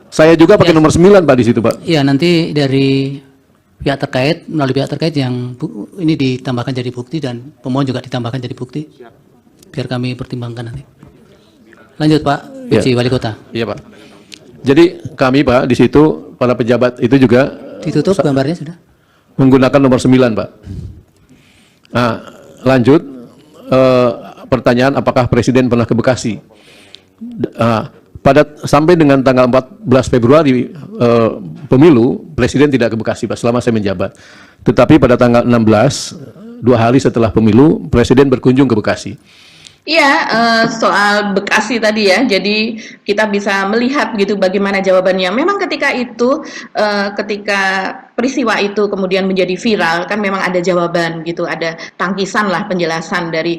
saya juga pakai nomor 9, Pak, di situ, Pak. Iya, nanti dari pihak terkait, melalui pihak terkait yang ini ditambahkan jadi bukti dan pemohon juga ditambahkan jadi bukti. Biar kami pertimbangkan nanti. Lanjut, Pak. Puji Wali Kota. Iya, Pak. Jadi kami, Pak, di situ para pejabat itu juga Ditutup gambarnya sudah? menggunakan nomor 9, Pak. Nah, lanjut pertanyaan, apakah Presiden pernah ke Bekasi? Sampai dengan tanggal 14 Februari pemilu, Presiden tidak ke Bekasi Pak, selama saya menjabat. Tetapi pada tanggal 16, 2 hari setelah pemilu, Presiden berkunjung ke Bekasi. Iya, soal Bekasi tadi ya, jadi kita bisa melihat gitu bagaimana jawabannya. Memang ketika itu, ketika peristiwa itu kemudian menjadi viral, kan memang ada jawaban gitu, ada tangkisan lah penjelasan dari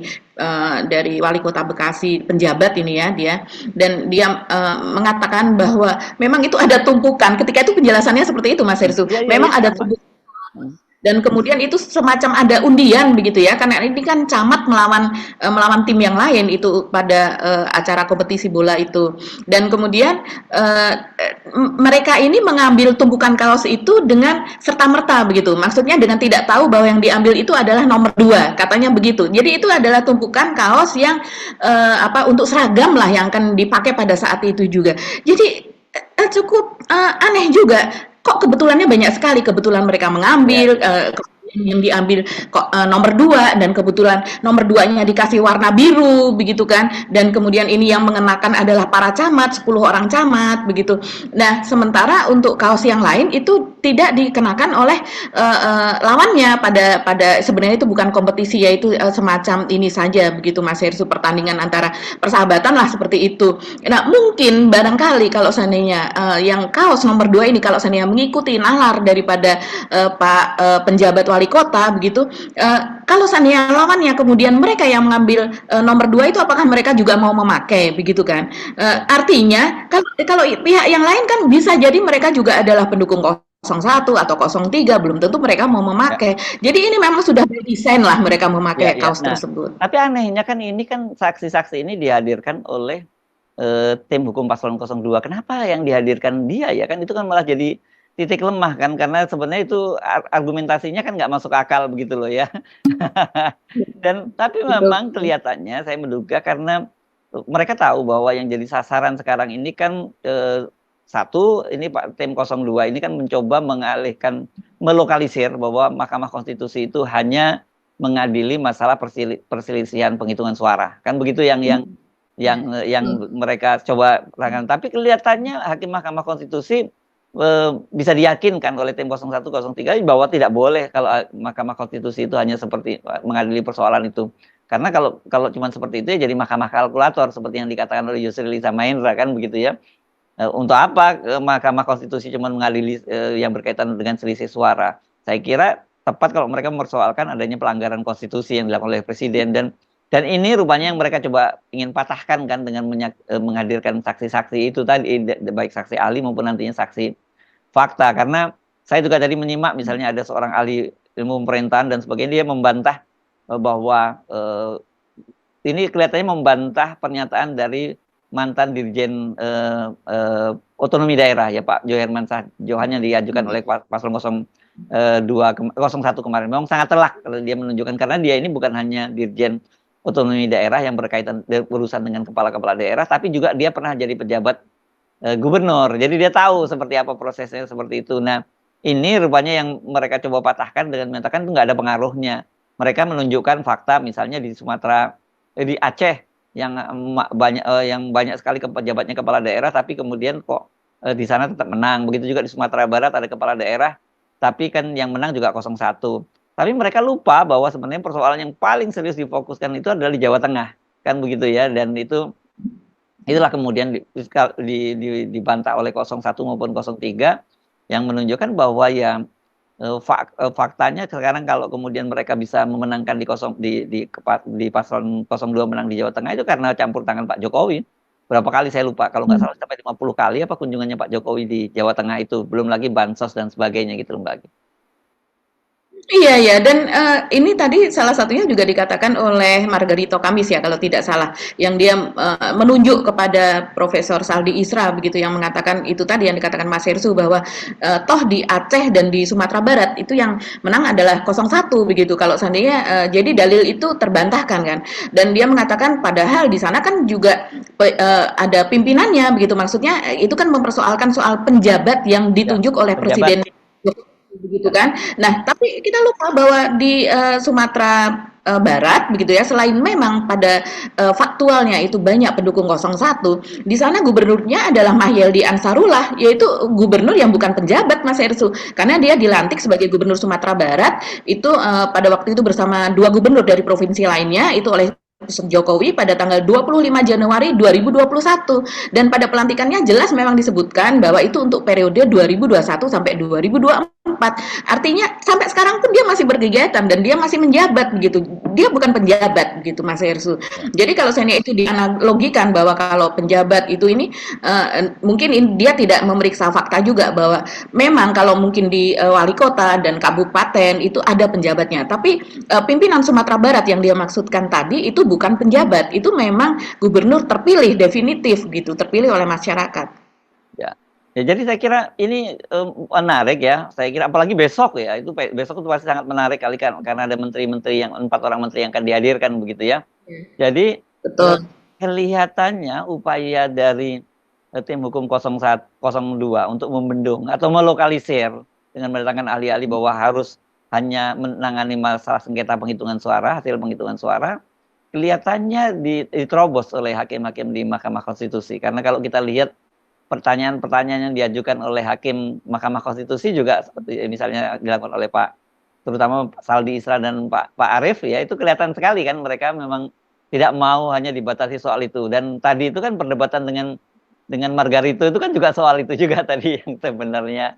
Wali Kota Bekasi, penjabat ini ya dia, dan dia mengatakan bahwa memang itu ada tumpukan. Ketika itu penjelasannya seperti itu, Mas Hersu. Memang ada tumpukan. Dan kemudian itu semacam ada undian begitu ya, karena ini kan camat melawan tim yang lain itu pada acara kompetisi bola itu. Dan kemudian mereka ini mengambil tumpukan kaos itu dengan serta-merta begitu. Maksudnya dengan tidak tahu bahwa yang diambil itu adalah nomor 2, katanya begitu. Jadi itu adalah tumpukan kaos yang untuk seragam lah yang akan dipakai pada saat itu juga. Jadi cukup aneh juga. Kok kebetulannya banyak sekali, kebetulan mereka mengambil, yang diambil nomor 2, dan kebetulan nomor 2-nya dikasih warna biru begitu kan, dan kemudian ini yang mengenakan adalah para camat, 10 orang camat begitu. Nah, sementara untuk kaos yang lain itu tidak dikenakan oleh lawannya pada sebenarnya itu bukan kompetisi, yaitu semacam ini saja begitu Mas Hersu, pertandingan antara persahabatan lah seperti itu. Nah, mungkin barangkali kalau seandainya yang kaos nomor 2 ini kalau seandainya mengikuti nalar daripada Pak penjabat wali kota begitu, kalau seandainya lawannya kemudian mereka yang mengambil nomor 2 itu, apakah mereka juga mau memakai begitu kan? Artinya kalau pihak yang lain kan bisa jadi mereka juga adalah pendukung 01 atau 03, belum tentu mereka mau memakai. Jadi ini memang sudah didesain lah mereka memakai kaos tersebut. Tapi anehnya kan ini kan saksi-saksi ini dihadirkan oleh tim hukum paslon 02. Kenapa yang dihadirkan dia ya kan? Itu kan malah jadi titik lemah kan, karena sebenarnya itu argumentasinya kan nggak masuk akal begitu loh ya. Dan tapi memang kelihatannya saya menduga karena mereka tahu bahwa yang jadi sasaran sekarang ini kan satu, ini Pak tim 02 ini kan mencoba mengalihkan, melokalisir bahwa Mahkamah Konstitusi itu hanya mengadili masalah perselisihan penghitungan suara, kan begitu yang mereka coba terangkan. Tapi kelihatannya hakim Mahkamah Konstitusi bisa diyakinkan oleh tim 01, 03 bahwa tidak boleh kalau Mahkamah Konstitusi itu hanya seperti mengadili persoalan itu. Karena kalau cuma seperti itu ya jadi mahkamah kalkulator seperti yang dikatakan oleh Yusril Iza Mahendra kan begitu ya. Untuk apa Mahkamah Konstitusi cuma mengadili yang berkaitan dengan selisih suara? Saya kira tepat kalau mereka mempersoalkan adanya pelanggaran konstitusi yang dilakukan oleh Presiden, dan ini rupanya yang mereka coba ingin patahkan kan dengan menghadirkan saksi-saksi itu tadi, baik saksi ahli maupun nantinya saksi fakta. Karena saya juga tadi menyimak misalnya ada seorang ahli ilmu pemerintahan dan sebagainya, dia membantah bahwa ini kelihatannya membantah pernyataan dari mantan Dirjen Otonomi Daerah ya Pak Johermansyah Johan yang diajukan oleh paslon 01 kemarin. Memang sangat telak kalau dia menunjukkan, karena dia ini bukan hanya Dirjen Otonomi Daerah yang berkaitan berurusan dengan kepala-kepala daerah, tapi juga dia pernah jadi pejabat gubernur. Jadi dia tahu seperti apa prosesnya seperti itu. Nah, ini rupanya yang mereka coba patahkan dengan mengatakan itu nggak ada pengaruhnya. Mereka menunjukkan fakta misalnya di Sumatera, di Aceh yang banyak sekali pejabatnya kepala daerah, tapi kemudian kok di sana tetap menang. Begitu juga di Sumatera Barat ada kepala daerah, tapi kan yang menang juga 01. Tapi mereka lupa bahwa sebenarnya persoalan yang paling serius difokuskan itu adalah di Jawa Tengah, kan begitu ya. Dan itulah kemudian dibantah oleh 01 maupun 03 yang menunjukkan bahwa ya faktanya sekarang kalau kemudian mereka bisa memenangkan di paslon 02 menang di Jawa Tengah itu karena campur tangan Pak Jokowi. Berapa kali saya lupa, kalau nggak salah sampai 50 kali apa kunjungannya Pak Jokowi di Jawa Tengah itu, belum lagi bansos dan sebagainya gitu loh Mbak. Iya ya, dan ini tadi salah satunya juga dikatakan oleh Margarito Kamis ya kalau tidak salah, yang dia menunjuk kepada Profesor Saldi Isra begitu, yang mengatakan itu tadi yang dikatakan Mas Hersu bahwa toh di Aceh dan di Sumatera Barat itu yang menang adalah 01 begitu. Kalau seandainya jadi dalil itu terbantahkan kan, dan dia mengatakan padahal di sana kan juga ada pimpinannya begitu, maksudnya itu kan mempersoalkan soal penjabat yang ditunjuk oleh Presiden begitu kan. Nah, tapi kita lupa bahwa di Sumatera Barat begitu ya, selain memang pada faktualnya itu banyak pendukung 01, di sana gubernurnya adalah Mahyeldi Ansarullah, yaitu gubernur yang bukan penjabat, Mas Hersu, karena dia dilantik sebagai gubernur Sumatera Barat itu pada waktu itu bersama 2 gubernur dari provinsi lainnya itu oleh Jokowi pada tanggal 25 Januari 2021, dan pada pelantikannya jelas memang disebutkan bahwa itu untuk periode 2021 sampai 2024. Artinya sampai sekarang pun dia masih berkegiatan dan dia masih menjabat begitu. Dia bukan penjabat begitu, Mas Hersu. Jadi kalau seandainya itu dianalogikan bahwa kalau penjabat itu ini mungkin dia tidak memeriksa fakta juga bahwa memang kalau mungkin di wali kota dan kabupaten itu ada penjabatnya. Tapi pimpinan Sumatera Barat yang dia maksudkan tadi itu bukan penjabat, itu memang gubernur terpilih definitif gitu, terpilih oleh masyarakat. Ya. Ya, jadi saya kira ini menarik ya. Saya kira apalagi besok ya, itu besok itu pasti sangat menarik kali kan, karena ada menteri-menteri yang 4 orang menteri yang akan dihadirkan begitu ya. Jadi betul. Kelihatannya upaya dari tim hukum 02 untuk membendung atau melokalisir dengan mendatangkan ahli-ahli bahwa harus hanya menangani masalah sengketa penghitungan suara, hasil penghitungan suara, kelihatannya diterobos oleh hakim-hakim di Mahkamah Konstitusi. Karena kalau kita lihat pertanyaan-pertanyaan yang diajukan oleh hakim Mahkamah Konstitusi juga seperti misalnya dilakukan oleh terutama Saldi Isra dan Pak Arief ya, itu kelihatan sekali kan mereka memang tidak mau hanya dibatasi soal itu. Dan tadi itu kan perdebatan dengan Margarito itu kan juga soal itu juga tadi yang sebenarnya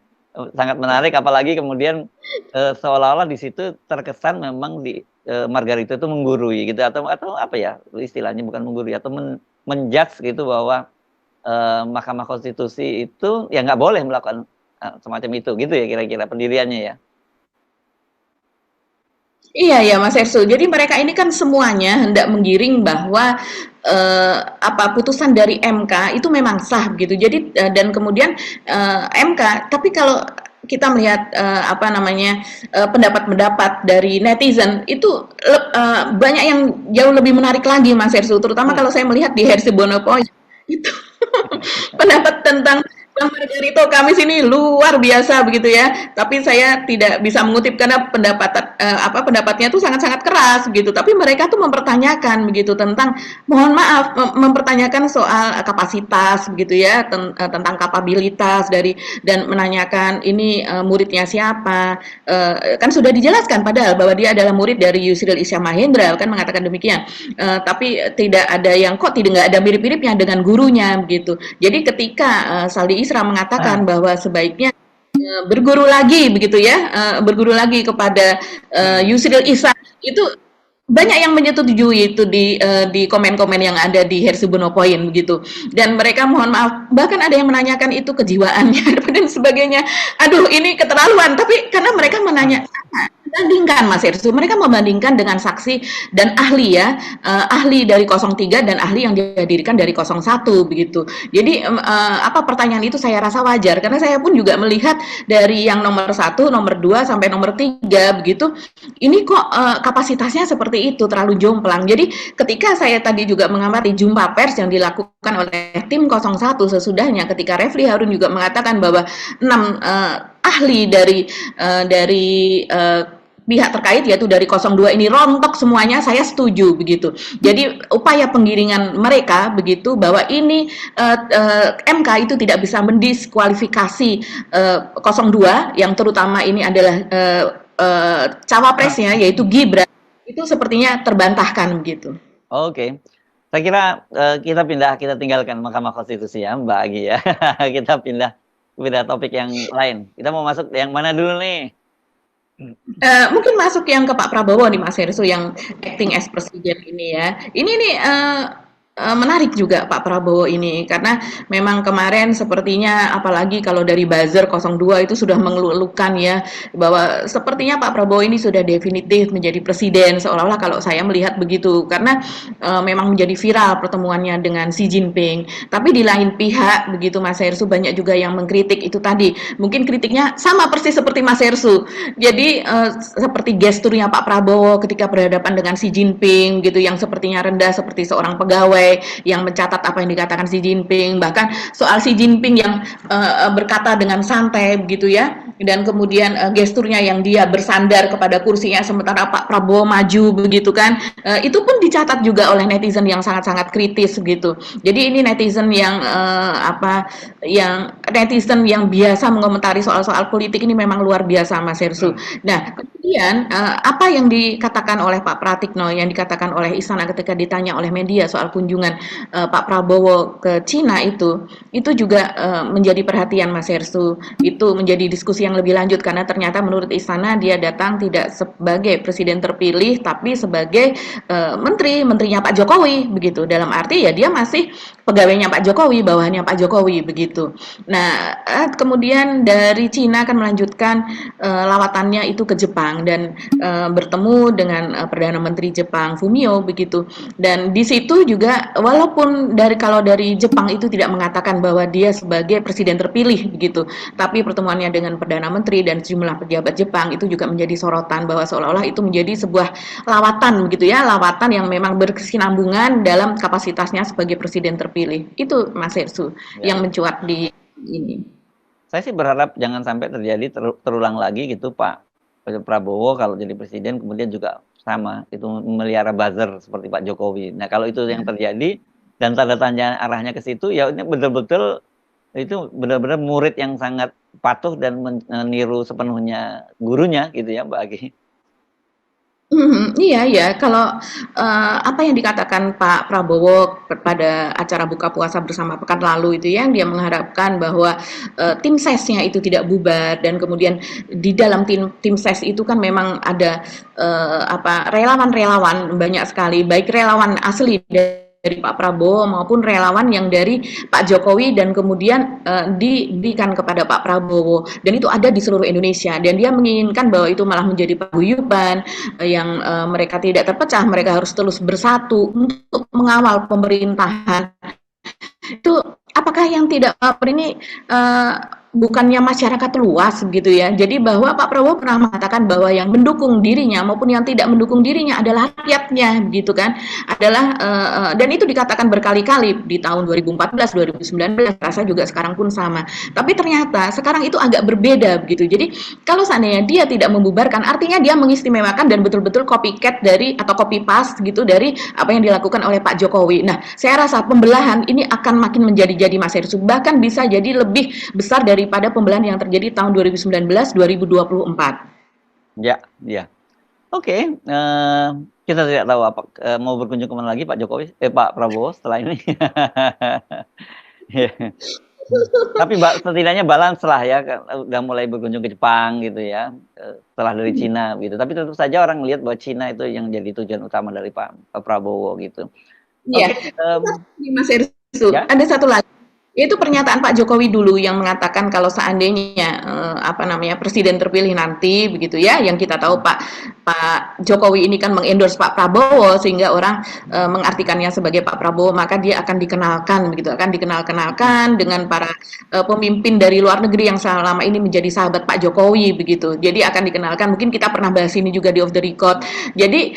sangat menarik, apalagi kemudian seolah-olah di situ terkesan memang Margarito itu menggurui gitu atau apa ya istilahnya, bukan menggurui atau menjudge gitu bahwa Mahkamah Konstitusi itu ya nggak boleh melakukan semacam itu gitu ya kira-kira pendiriannya ya. Iya ya Mas Hersu. Jadi mereka ini kan semuanya hendak menggiring bahwa putusan dari MK itu memang sah gitu. Jadi dan kemudian MK, tapi kalau kita melihat pendapat-pendapat dari netizen itu banyak yang jauh lebih menarik lagi Mas Hersu, terutama kalau saya melihat di Hersibono itu pendapat tentang Margarito Kamis ini luar biasa begitu ya. Tapi saya tidak bisa mengutip karena pendapatnya itu sangat-sangat keras begitu. Tapi mereka tuh mempertanyakan begitu tentang, mohon maaf, mempertanyakan soal kapasitas begitu ya, tentang kapabilitas dan menanyakan ini muridnya siapa. Kan sudah dijelaskan padahal bahwa dia adalah murid dari Yusril Isyam Mahendra, kan mengatakan demikian. Tapi tidak ada yang nggak ada mirip-miripnya dengan gurunya begitu. Jadi ketika Saldi Isra mengatakan bahwa sebaiknya berguru lagi begitu ya, berguru lagi kepada Yusril Isyam, itu banyak yang menyetujui itu di komen-komen yang ada di Hersibono Point begitu. Dan mereka mohon maaf, bahkan ada yang menanyakan itu kejiwaannya dan sebagainya. Aduh, ini keterlaluan. Tapi karena mereka membandingkan Mas Hersu, mereka membandingkan dengan saksi dan ahli ya, ahli dari 03 dan ahli yang dihadirkan dari 01 begitu. Jadi pertanyaan itu saya rasa wajar karena saya pun juga melihat dari yang nomor 1, nomor 2 sampai nomor 3 begitu. Ini kok kapasitasnya seperti itu, terlalu jomplang. Jadi ketika saya tadi juga mengamati jumpa pers yang dilakukan oleh tim 01 sesudahnya, ketika Refli Harun juga mengatakan bahwa 6 ahli dari pihak terkait yaitu dari 02 ini rontok semuanya, saya setuju begitu. Jadi upaya penggiringan mereka begitu bahwa ini MK itu tidak bisa mendiskualifikasi 02 yang terutama ini adalah cawapresnya yaitu Gibran, itu sepertinya terbantahkan begitu. Oke. Saya kira kita tinggalkan Mahkamah Konstitusi ya Mbak Agi ya. Kita pindah topik yang lain. Kita mau masuk yang mana dulu nih? Mungkin masuk yang ke Pak Prabowo nih Mas Hersu, yang acting as presiden ini ya. Ini nih menarik juga Pak Prabowo ini karena memang kemarin sepertinya apalagi kalau dari buzzer 02 itu sudah mengeluhkan ya bahwa sepertinya Pak Prabowo ini sudah definitif menjadi presiden, seolah-olah kalau saya melihat begitu karena memang menjadi viral pertemuannya dengan Xi Jinping. Tapi di lain pihak begitu Mas Hersu, banyak juga yang mengkritik itu tadi. Mungkin kritiknya sama persis seperti Mas Hersu. Jadi seperti gesturnya Pak Prabowo ketika berhadapan dengan Xi Jinping gitu yang sepertinya rendah seperti seorang pegawai santai, yang mencatat apa yang dikatakan Xi Jinping, bahkan soal Xi Jinping yang berkata dengan santai begitu ya, dan kemudian gesturnya yang dia bersandar kepada kursinya sementara Pak Prabowo maju begitu kan, itu pun dicatat juga oleh netizen yang sangat-sangat kritis gitu. Jadi ini netizen yang netizen yang biasa mengomentari soal-soal politik ini memang luar biasa, Mas Hersu. Nah, kemudian apa yang dikatakan oleh Pak Pratikno, yang dikatakan oleh Istana ketika ditanya oleh media soal kunjungan Pak Prabowo ke Cina itu juga menjadi perhatian Mas Hersu. Itu menjadi diskusi yang lebih lanjut karena ternyata menurut Istana dia datang tidak sebagai presiden terpilih tapi sebagai menterinya Pak Jokowi begitu. Dalam arti ya dia masih pegawainya Pak Jokowi, bawahannya Pak Jokowi begitu. Nah, kemudian dari Cina akan melanjutkan lawatannya itu ke Jepang dan bertemu dengan Perdana Menteri Jepang Fumio begitu. Dan di situ juga walaupun kalau dari Jepang itu tidak mengatakan bahwa dia sebagai presiden terpilih begitu, tapi pertemuannya dengan Perdana Menteri dan sejumlah pejabat Jepang itu juga menjadi sorotan bahwa seolah-olah itu menjadi sebuah lawatan begitu ya, lawatan yang memang berkesinambungan dalam kapasitasnya sebagai presiden terpilih. Itu Mas Hersu yang mencuat di ini. Saya sih berharap jangan sampai terjadi terulang lagi gitu Pak Prabowo kalau jadi presiden kemudian juga sama itu melihara buzzer seperti Pak Jokowi. Nah kalau itu yang terjadi dan tanda tanya arahnya ke situ ya ini betul-betul itu benar-benar murid yang sangat patuh dan meniru sepenuhnya gurunya gitu ya Mbak Agi. Iya ya, kalau apa yang dikatakan Pak Prabowo pada acara buka puasa bersama pekan lalu itu yang dia mengharapkan bahwa tim sesnya itu tidak bubar dan kemudian di dalam tim ses itu kan memang ada relawan-relawan banyak sekali, baik relawan asli dari Pak Prabowo maupun relawan yang dari Pak Jokowi dan kemudian diberikan kepada Pak Prabowo dan itu ada di seluruh Indonesia dan dia menginginkan bahwa itu malah menjadi paguyuban yang mereka tidak terpecah, mereka harus terus bersatu untuk mengawal pemerintahan. Itu apakah yang tidak ini bukannya masyarakat luas gitu ya. Jadi bahwa Pak Prabowo pernah mengatakan bahwa yang mendukung dirinya maupun yang tidak mendukung dirinya adalah rakyatnya gitu kan. Adalah dan itu dikatakan berkali-kali di tahun 2014, 2019, rasa juga sekarang pun sama. Tapi ternyata sekarang itu agak berbeda begitu. Jadi kalau seandainya dia tidak membubarkan artinya dia mengistimewakan dan betul-betul copycat dari atau copy paste gitu dari apa yang dilakukan oleh Pak Jokowi. Nah, saya rasa pembelahan ini akan makin menjadi-jadi Mas Hersu, bahkan bisa jadi lebih besar daripada pembelahan yang terjadi tahun 2019-2024. Ya. Oke, kita tidak tahu apa mau berkunjung kemana lagi Pak Prabowo setelah ini. Tapi setidaknya balance lah ya, udah mulai berkunjung ke Jepang gitu ya, setelah dari Cina gitu. Tapi tentu saja orang melihat bahwa Cina itu yang jadi tujuan utama dari Pak Prabowo gitu. Iya. Mas Hersu, ya? Ada satu lagi. Itu pernyataan Pak Jokowi dulu yang mengatakan kalau seandainya presiden terpilih nanti begitu ya, yang kita tahu Pak Jokowi ini kan mengendorse Pak Prabowo sehingga orang mengartikannya sebagai Pak Prabowo, maka dia akan dikenalkan begitu, akan dikenalkan dengan para pemimpin dari luar negeri yang selama ini menjadi sahabat Pak Jokowi begitu. Jadi akan dikenalkan, mungkin kita pernah bahas ini juga di Off the Record. Jadi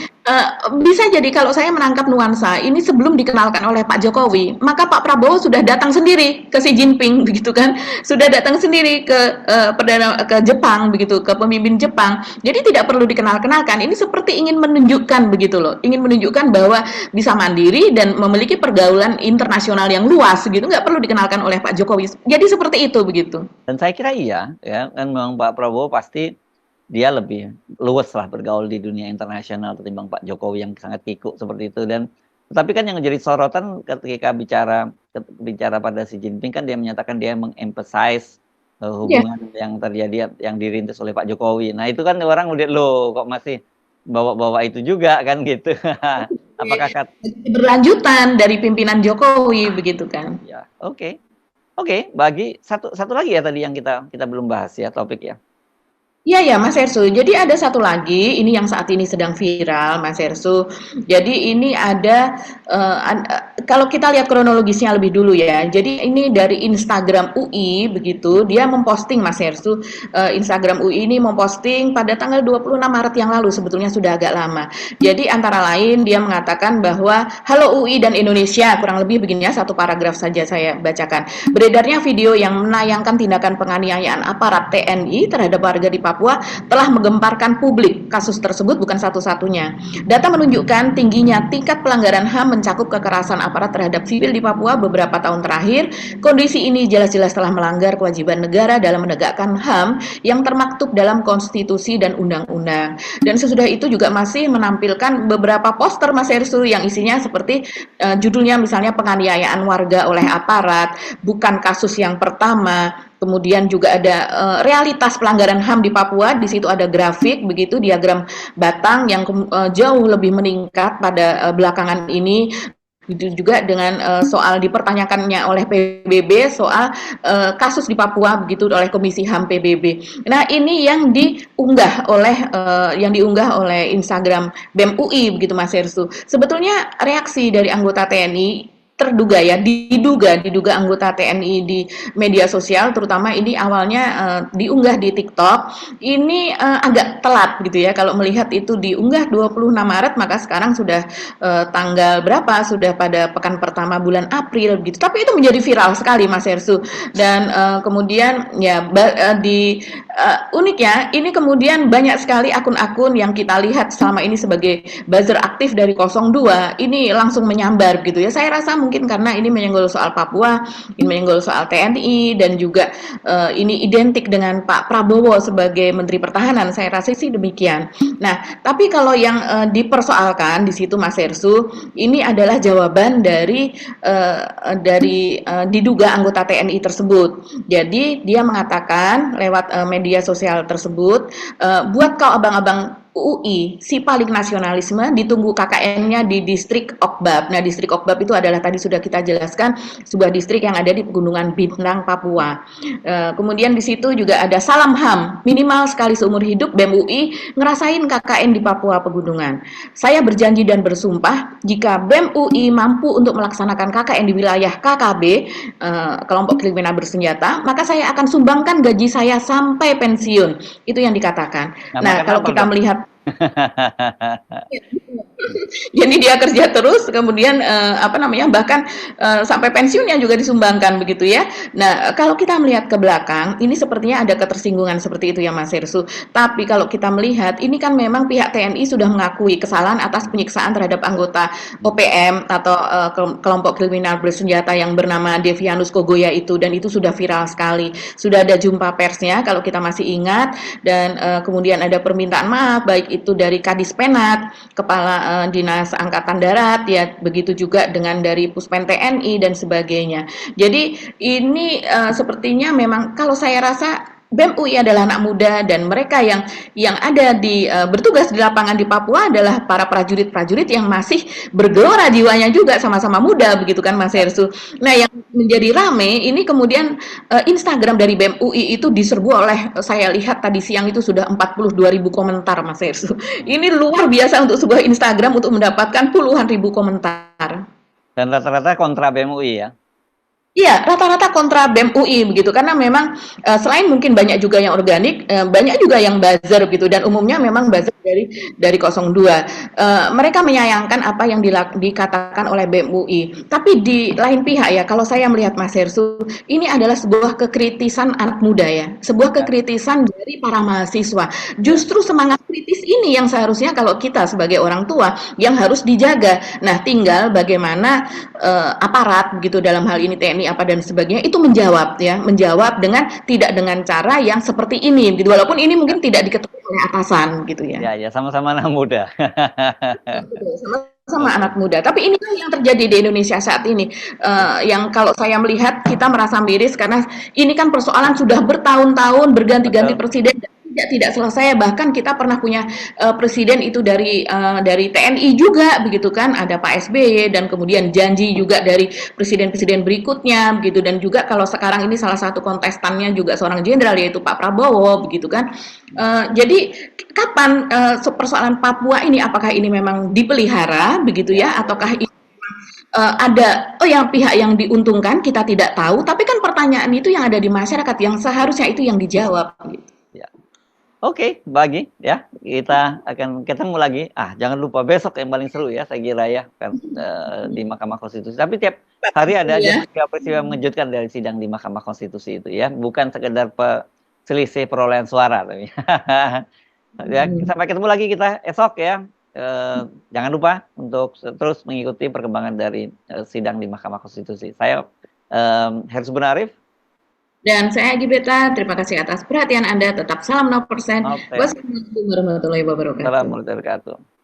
bisa jadi kalau saya menangkap nuansa ini sebelum dikenalkan oleh Pak Jokowi, maka Pak Prabowo sudah datang sendiri ke Xi Jinping begitu kan, sudah datang sendiri ke Jepang begitu, ke pemimpin Jepang. Jadi tidak perlu dikenal-kenalkan. Ini seperti ingin menunjukkan begitu loh, ingin menunjukkan bahwa bisa mandiri dan memiliki pergaulan internasional yang luas gitu, nggak perlu dikenalkan oleh Pak Jokowi. Jadi seperti itu begitu. Dan saya kira iya ya, kan memang Pak Prabowo pasti dia lebih luas lah bergaul di dunia internasional ketimbang Pak Jokowi yang sangat pikuk seperti itu. Dan tetapi kan yang menjadi sorotan ketika bicara pada Xi Jinping kan dia menyatakan dia mengemphasize hubungan yang terjadi yang dirintis oleh Pak Jokowi. Nah itu kan orang lihat loh kok masih bawa-bawa itu juga kan gitu. Apakah berlanjutan dari pimpinan Jokowi begitu kan? Ya, oke. Bagi satu lagi ya tadi yang kita belum bahas ya topik ya. Iya ya Mas Hersu. Jadi ada satu lagi, ini yang saat ini sedang viral Mas Hersu. Jadi ini ada kalau kita lihat kronologisnya lebih dulu ya. Jadi ini dari Instagram UI begitu, dia memposting Mas Hersu. Instagram UI ini memposting pada tanggal 26 Maret yang lalu, sebetulnya sudah agak lama. Jadi antara lain dia mengatakan bahwa halo UI dan Indonesia, kurang lebih begini ya, satu paragraf saja saya bacakan. Beredarnya video yang menayangkan tindakan penganiayaan aparat TNI terhadap warga di Papua telah menggemparkan publik. Kasus tersebut bukan satu-satunya. Data menunjukkan tingginya tingkat pelanggaran HAM mencakup kekerasan aparat terhadap sipil di Papua beberapa tahun terakhir. Kondisi ini jelas-jelas telah melanggar kewajiban negara dalam menegakkan HAM yang termaktub dalam konstitusi dan undang-undang. Dan sesudah itu juga masih menampilkan beberapa poster Mas Hersu yang isinya seperti judulnya misalnya penganiayaan warga oleh aparat, bukan kasus yang pertama. Kemudian juga ada realitas pelanggaran HAM di Papua. Di situ ada grafik, begitu diagram batang yang jauh lebih meningkat pada belakangan ini. Itu juga dengan soal dipertanyakannya oleh PBB soal kasus di Papua begitu oleh Komisi HAM PBB. Nah ini yang diunggah oleh Instagram BEM UI begitu Mas Hersu. Sebetulnya reaksi dari anggota TNI terduga ya, diduga anggota TNI di media sosial, terutama ini awalnya diunggah di TikTok, ini agak telat gitu ya, kalau melihat itu diunggah 26 Maret, maka sekarang sudah tanggal berapa, sudah pada pekan pertama bulan April gitu, tapi itu menjadi viral sekali Mas Hersu, dan kemudian ya uniknya, ini kemudian banyak sekali akun-akun yang kita lihat selama ini sebagai buzzer aktif dari 02, ini langsung menyambar gitu ya, saya rasa mungkin karena ini menyenggol soal Papua, ini menyenggol soal TNI, dan juga ini identik dengan Pak Prabowo sebagai Menteri Pertahanan, saya rasa sih demikian. Nah, tapi kalau yang dipersoalkan di situ Mas Hersu, ini adalah jawaban dari diduga anggota TNI tersebut. Jadi dia mengatakan lewat media sosial tersebut, buat kau abang-abang UI, si paling nasionalisme, ditunggu KKN-nya di distrik Okbab. Nah, distrik Okbab itu adalah tadi sudah kita jelaskan sebuah distrik yang ada di Pegunungan Bintang, Papua. Kemudian di situ juga ada salam HAM, minimal sekali seumur hidup BEM UI ngerasain KKN di Papua Pegunungan. Saya berjanji dan bersumpah jika BEM UI mampu untuk melaksanakan KKN di wilayah KKB, kelompok kriminal bersenjata, maka saya akan sumbangkan gaji saya sampai pensiun. Itu yang dikatakan. Nah, kalau kita melihat jadi dia kerja terus, kemudian bahkan sampai pensiunnya juga disumbangkan begitu ya. Nah, kalau kita melihat ke belakang, ini sepertinya ada ketersinggungan seperti itu ya Mas Hersu. Tapi kalau kita melihat, ini kan memang pihak TNI sudah mengakui kesalahan atas penyiksaan terhadap anggota OPM atau kelompok kriminal bersenjata yang bernama Devianus Kogoya itu, dan itu sudah viral sekali. Sudah ada jumpa persnya kalau kita masih ingat, dan kemudian ada permintaan maaf baik itu dari Kadis Penat, Kepala Dinas Angkatan Darat, ya begitu juga dengan dari Puspen TNI dan sebagainya. Jadi ini sepertinya memang kalau saya rasa BEM UI adalah anak muda, dan mereka yang ada di bertugas di lapangan di Papua adalah para prajurit-prajurit yang masih bergelora jiwanya juga, sama-sama muda begitu kan Mas Hersu. Nah, yang menjadi rame ini kemudian Instagram dari BEM UI itu diserbu oleh, saya lihat tadi siang itu sudah 42.000 komentar Mas Hersu. Ini luar biasa untuk sebuah Instagram untuk mendapatkan puluhan ribu komentar. Dan rata-rata kontra BEM UI ya? Iya, rata-rata kontra BEM UI begitu, karena memang selain mungkin banyak juga yang organik, banyak juga yang buzzer gitu, dan umumnya memang buzzer dari 02. Mereka menyayangkan apa yang dikatakan oleh BEM UI. Tapi di lain pihak ya, kalau saya melihat Mas Hersu, ini adalah sebuah kekritisan anak muda ya, sebuah kekritisan dari para mahasiswa. Justru semangat kritis ini yang seharusnya kalau kita sebagai orang tua yang harus dijaga. Nah, tinggal bagaimana aparat gitu, dalam hal ini TNI apa dan sebagainya, itu menjawab tidak dengan cara yang seperti ini gitu, walaupun ini mungkin tidak diketahui oleh atasan gitu ya. Ya, sama-sama anak muda. Sama anak muda, tapi ini yang terjadi di Indonesia saat ini, yang kalau saya melihat kita merasa miris karena ini kan persoalan sudah bertahun-tahun berganti-ganti presiden, tidak selesai. Bahkan kita pernah punya presiden itu dari TNI juga begitu kan, ada Pak SBY, dan kemudian janji juga dari presiden-presiden berikutnya begitu, dan juga kalau sekarang ini salah satu kontestannya juga seorang jenderal yaitu Pak Prabowo begitu kan. Jadi kapan persoalan Papua ini, apakah ini memang dipelihara begitu ya, ataukah ini ada yang pihak yang diuntungkan, kita tidak tahu, tapi kan pertanyaan itu yang ada di masyarakat yang seharusnya itu yang dijawab gitu. Ya. Oke, bagi ya, kita akan ketemu lagi. Jangan lupa besok yang paling seru ya, saya kira ya, kan, di Mahkamah Konstitusi. Tapi tiap hari ada aja peristiwa mengejutkan dari sidang di Mahkamah Konstitusi itu ya, bukan sekedar selisih perolehan suara. Tapi. Ya, sampai ketemu lagi kita esok ya. Jangan lupa untuk terus mengikuti perkembangan dari sidang di Mahkamah Konstitusi. Saya Herzl Bunarif. Dan saya Gibeta, terima kasih atas perhatian Anda. Tetap salam 0%. Wassalamualaikum warahmatullahi wabarakatuh. Assalamualaikum warahmatullahi wabarakatuh.